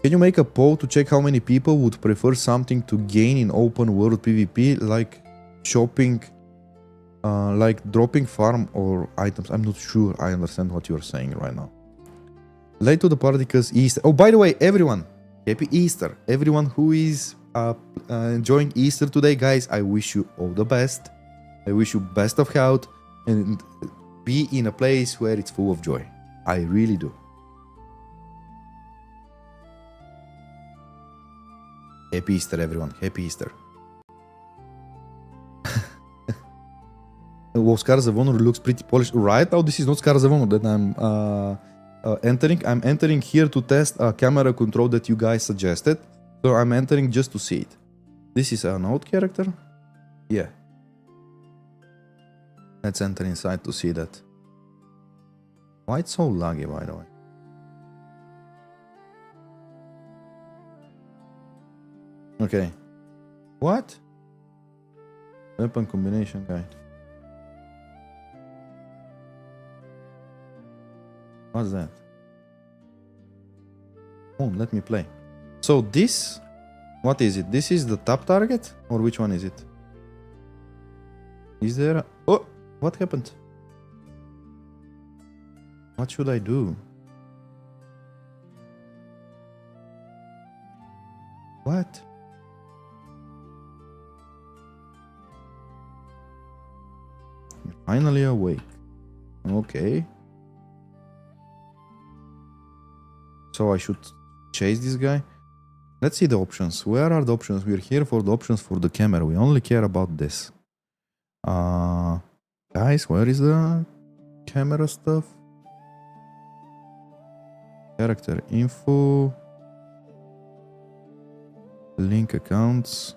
Can you make a poll to check how many people would prefer something to gain in open world PvP, like shopping, like dropping farm or items? I'm not sure I understand what you're saying right now. Late to the party because Easter. Oh, by the way, everyone, happy Easter. Everyone who is enjoying Easter today, guys, I wish you all the best. I wish you best of health and be in a place where it's full of joy. I really do. Happy Easter, everyone. Happy Easter. Well, Scars of Honor looks pretty polished. Right now, this is not Scars of Honor that I'm entering. I'm entering here to test a camera control that you guys suggested. So I'm entering just to see it. This is an old character? Yeah. Let's enter inside to see that. Why it's so laggy, by the way? Okay. What? Weapon combination guide. What's that? Oh, let me play. So this, what is it? This is the top target? Or which one is it? Is there a... Oh, what happened? What should I do? What? You're finally awake. Okay. So I should chase this guy? Let's see the options. Where are the options? We're here for the options for the camera. We only care about this. Guys, where is the camera stuff? Character info. Link accounts.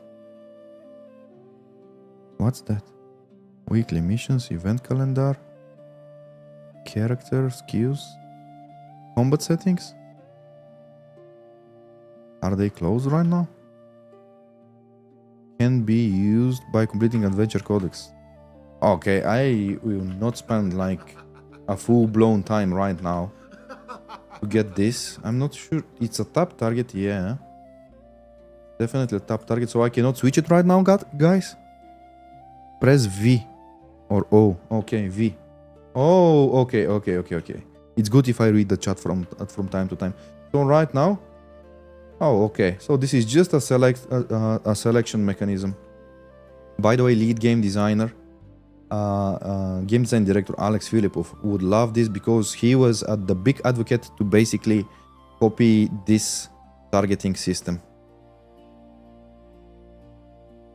What's that? Weekly missions, event calendar. Character, skills. Combat settings. Are they closed right now? Can be used by completing Adventure Codex. Okay, I will not spend like a full-blown time right now to get this. I'm not sure. It's a top target, yeah. Definitely a top target, so I cannot switch it right now, guys. Press V or O. Okay, V. Oh, okay. It's good if I read the chat from time to time. So right now, oh, okay. So this is just a selection mechanism. By the way, lead game designer, game design director Alex Filipov would love this because he was the big advocate to basically copy this targeting system.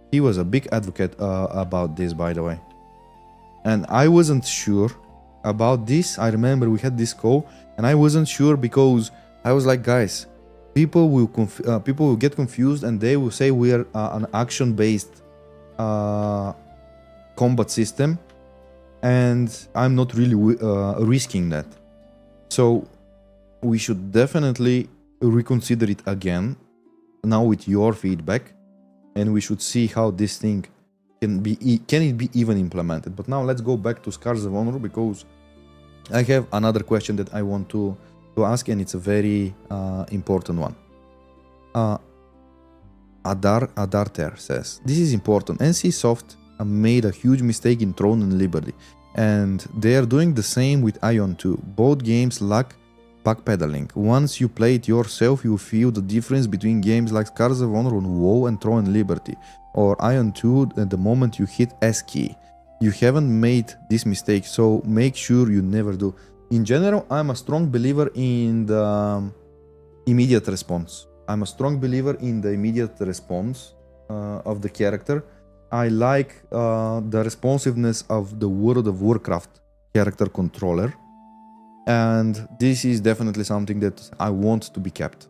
He was a big advocate about this, by the way. And I wasn't sure about this. I remember we had this call and I wasn't sure because I was like, guys, people will get confused and they will say we are an action-based combat system, and I'm not really risking that. So we should definitely reconsider it again now with your feedback, and we should see how this thing can it be even implemented. But now let's go back to Scars of Honor because I have another question that I want to ask, and it's a very important one. Adarter says, this is important. NCSoft made a huge mistake in Throne and Liberty, and they are doing the same with Ion 2. Both games lack backpedaling. Once you play it yourself, you feel the difference between games like Scars of Honor on WoW and Throne and Liberty, or Ion 2 at the moment you hit S key. You haven't made this mistake, so make sure you never do. In general, I'm a strong believer in the immediate response. I'm a strong believer in the immediate response of the character. I like the responsiveness of the World of Warcraft character controller. And this is definitely something that I want to be kept.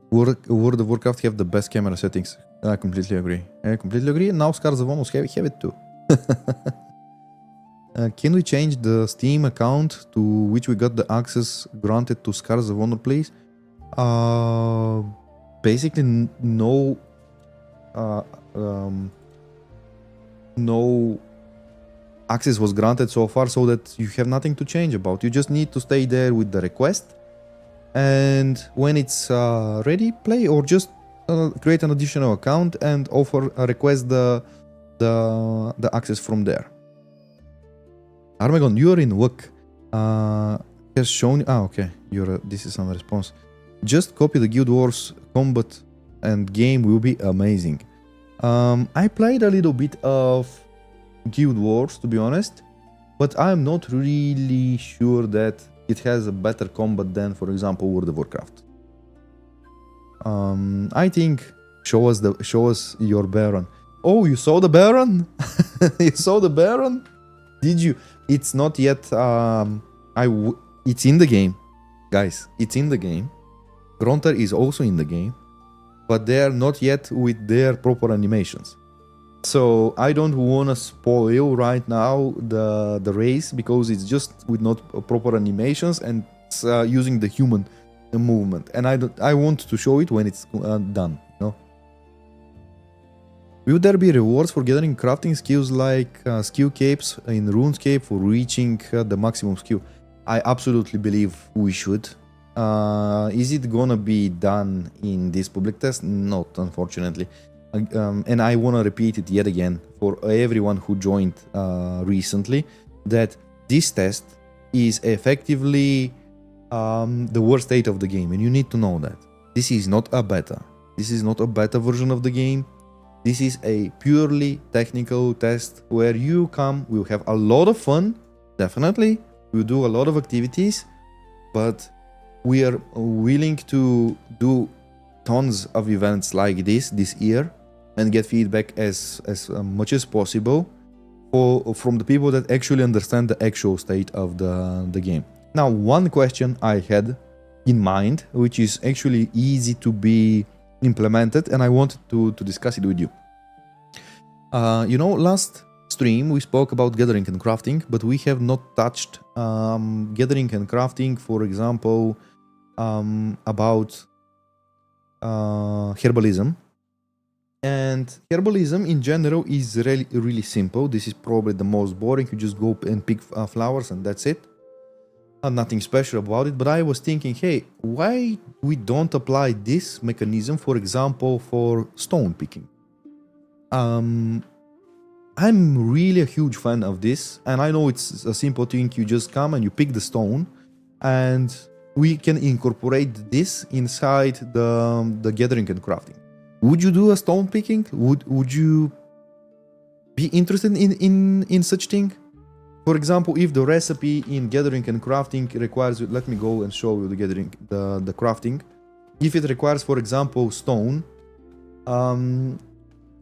World of Warcraft have the best camera settings. I completely agree. I completely agree. Now Scars of Honor have it too. Can we change the Steam account to which we got the access granted to Scars of Honor, please? Basically, no access was granted so far, so that you have nothing to change about. You just need to stay there with the request, and when it's ready, play, or just create an additional account and request the access from there. Armegon, you are in WUC. Has shown. Okay. This is on response. Just copy the Guild Wars combat and game will be amazing. I played a little bit of Guild Wars, to be honest, but I'm not really sure that it has a better combat than, for example, World of Warcraft. I think show us your Baron. Oh, you saw the Baron? You saw the Baron? Did you? It's not yet. It's in the game, guys. It's in the game. Grunter is also in the game, but they are not yet with their proper animations. So I don't want to spoil right now the race because it's just with not proper animations and it's, using the human movement. And I want to show it when it's done. You know? Will there be rewards for gathering crafting skills like skill capes in RuneScape for reaching the maximum skill? I absolutely believe we should. Is it gonna be done in this public test? Not, unfortunately. And I want to repeat it yet again for everyone who joined recently, that this test is effectively the worst state of the game, and you need to know that. This is not a beta. This is not a beta version of the game. This is a purely technical test where you come, we'll have a lot of fun, definitely. We'll do a lot of activities, but we are willing to do tons of events like this year and get feedback as much as possible from the people that actually understand the actual state of the game. Now, one question I had in mind, which is actually easy to be implemented, and I wanted to discuss it with you. You know, last stream we spoke about gathering and crafting, but we have not touched gathering and crafting, for example, about herbalism. And herbalism in general is really simple. This is probably the most boring. You just go and pick flowers and that's it. Nothing special about it. But I was thinking, hey, why we don't apply this mechanism, for example, for stone picking? I'm really a huge fan of this, and I know it's a simple thing. You just come and you pick the stone, and we can incorporate this inside the gathering and crafting. Would you do a stone picking? Would you be interested in such thing? For example, if the recipe in gathering and crafting requires, let me go and show you the gathering, the crafting. If it requires, for example, stone,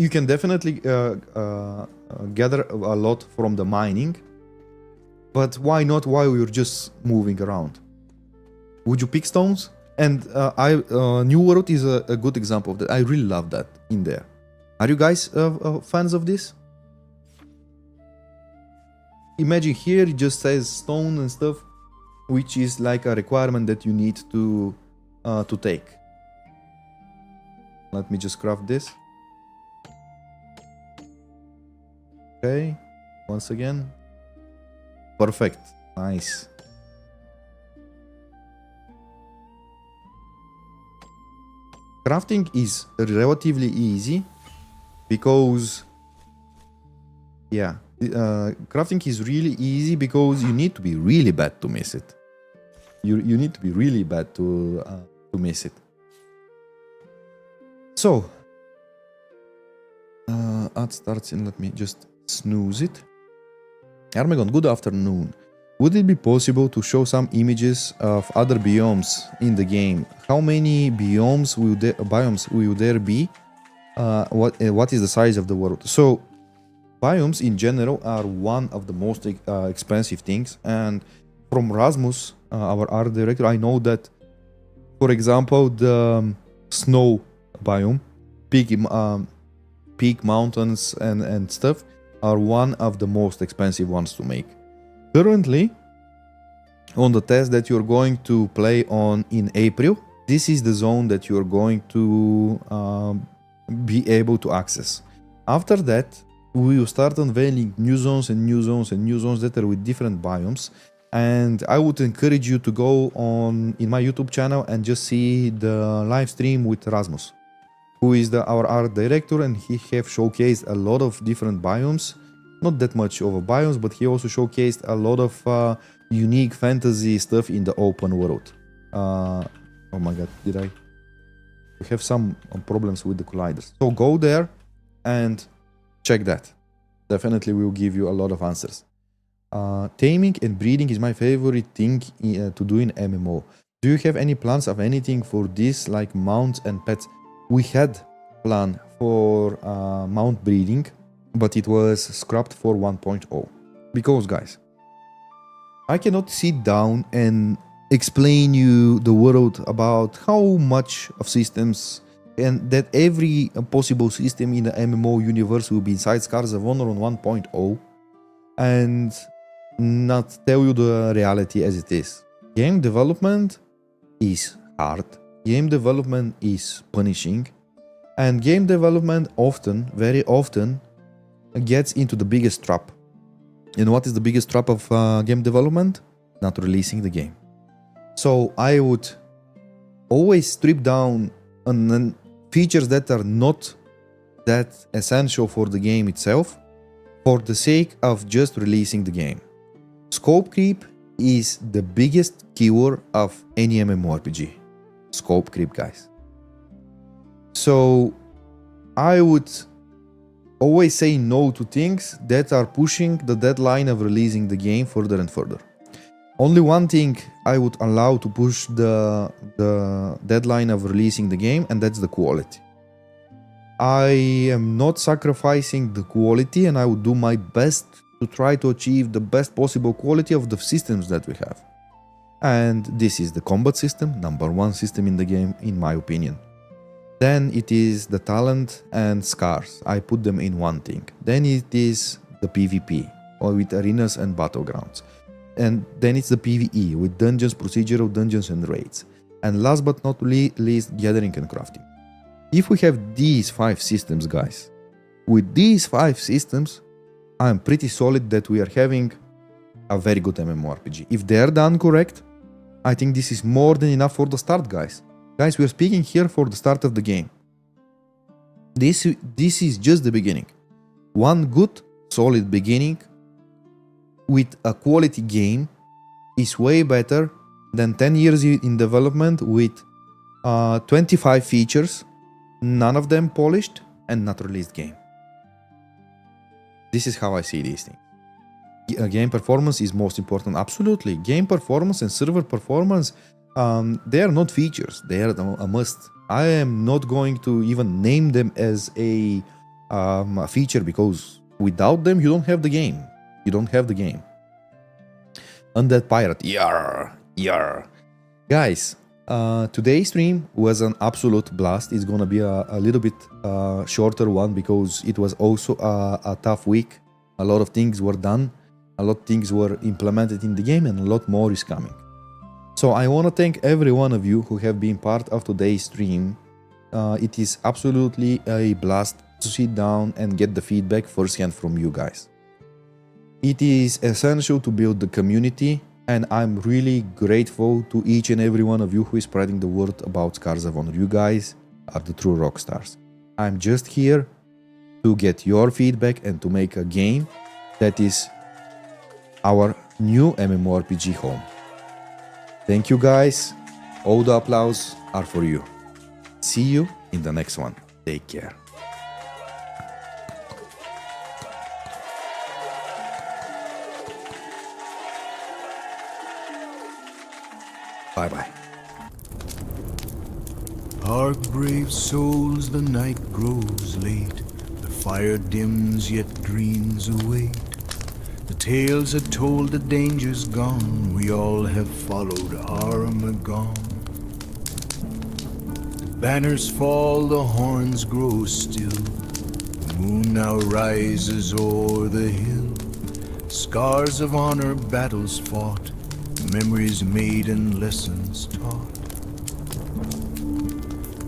you can definitely gather a lot from the mining, but why not while you're just moving around? Would you pick stones? And New World is a good example of that. I really love that in there. Are you guys fans of this? Imagine here it just says stone and stuff, which is like a requirement that you need to take. Let me just craft this. Okay, once again. Perfect. Nice. Crafting is relatively easy because, yeah, crafting is really easy because you need to be really bad to miss it. You need to be really bad to miss it. So, ad starts in, let me just snooze it. Armegon, good afternoon. Would it be possible to show some images of other biomes in the game? How many biomes will there be? What is the size of the world? So, biomes in general are one of the most expensive things. And from Rasmus, our art director, I know that, for example, the snow biome, peak mountains and stuff, are one of the most expensive ones to make. Currently, on the test that you're going to play on in April, this is the zone that you're going to be able to access. After that, we will start unveiling new zones and new zones and new zones that are with different biomes. And I would encourage you to go on in my YouTube channel and just see the live stream with Rasmus, who is our art director, and he have showcased a lot of different biomes. Not that much over biomes, but he also showcased a lot of unique fantasy stuff in the open world. Oh my god, did I have some problems with the colliders? So go there and check that. Definitely will give you a lot of answers. Taming and breeding is my favorite thing to do in MMO. Do you have any plans of anything for this, like mounts and pets? We had plan for mount breeding, but it was scrapped for 1.0. Because, guys, I cannot sit down and explain you the world about how much of systems and that every possible system in the MMO universe will be inside Scars of Honor on 1.0 and not tell you the reality as it is. Game development is hard. Game development is punishing. And game development often, very often, gets into the biggest trap. And what is the biggest trap of game development? Not releasing the game. So I would always strip down on features that are not that essential for the game itself for the sake of just releasing the game. Scope creep is the biggest killer of any MMORPG. Scope creep, guys. So I would always say no to things that are pushing the deadline of releasing the game further and further. Only one thing I would allow to push the deadline of releasing the game, and that's the quality. I am not sacrificing the quality, and I would do my best to try to achieve the best possible quality of the systems that we have. And this is the combat system, number one system in the game, in my opinion. Then it is the talent and scars. I put them in one thing. Then it is the PvP, or with arenas and battlegrounds. And then it's the PvE, with dungeons, procedural dungeons and raids. And last but not least, gathering and crafting. If we have these 5 systems, guys, with these 5 systems, I'm pretty solid that we are having a very good MMORPG. If they're done correct, I think this is more than enough for the start, guys. Guys, we are speaking here for the start of the game. This is just the beginning. One good, solid beginning with a quality game is way better than 10 years in development with 25 features, none of them polished, and not released game. This is how I see these things. Game performance is most important. Absolutely. Game performance and server performance, they are not features. They are a must. I am not going to even name them as a feature, because without them, you don't have the game. You don't have the game. Undead Pirate. Yarr. Yarr. Guys, today's stream was an absolute blast. It's gonna be a little bit shorter one, because it was also a tough week. A lot of things were done. A lot of things were implemented in the game, and a lot more is coming. So I want to thank every one of you who have been part of today's stream. It is absolutely a blast to sit down and get the feedback firsthand from you guys. It is essential to build the community, and I'm really grateful to each and every one of you who is spreading the word about Scars of Honor. You guys are the true rock stars. I'm just here to get your feedback and to make a game that is our new MMORPG home. Thank you, guys. All the applause are for you. See you in the next one. Take care. Bye-bye. Hark, brave souls, the night grows late. The fire dims, yet dreams await. The tales are told, the danger's gone. We all have followed Armegon. The banners fall, the horns grow still. The moon now rises o'er the hill. Scars of honor, battles fought, memories made and lessons taught.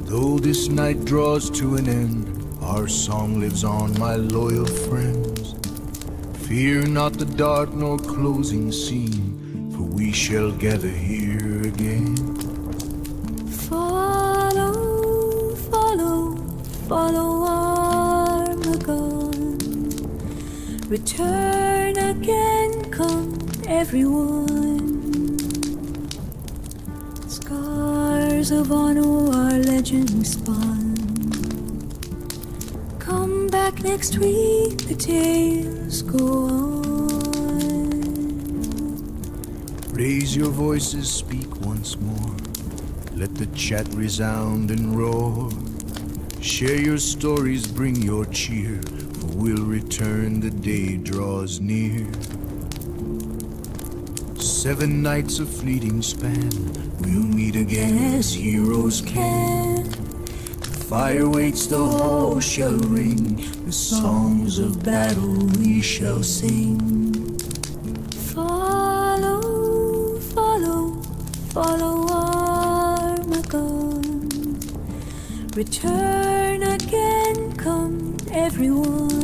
Though this night draws to an end, our song lives on, my loyal friends. Fear not the dark nor closing scene, for we shall gather here again. Follow, follow, follow Armegon. Return again, come everyone. Scars of honor are legends spun. Come back next week, the tales go on. Raise your voices, speak once more. Let the chat resound and roar. Share your stories, bring your cheer, for we'll return, the day draws near. 7 nights of fleeting span, we'll meet again as heroes can. Fire waits, the hall shall ring, the songs of battle we shall sing. Follow, follow, follow Armegon. Return again, come everyone.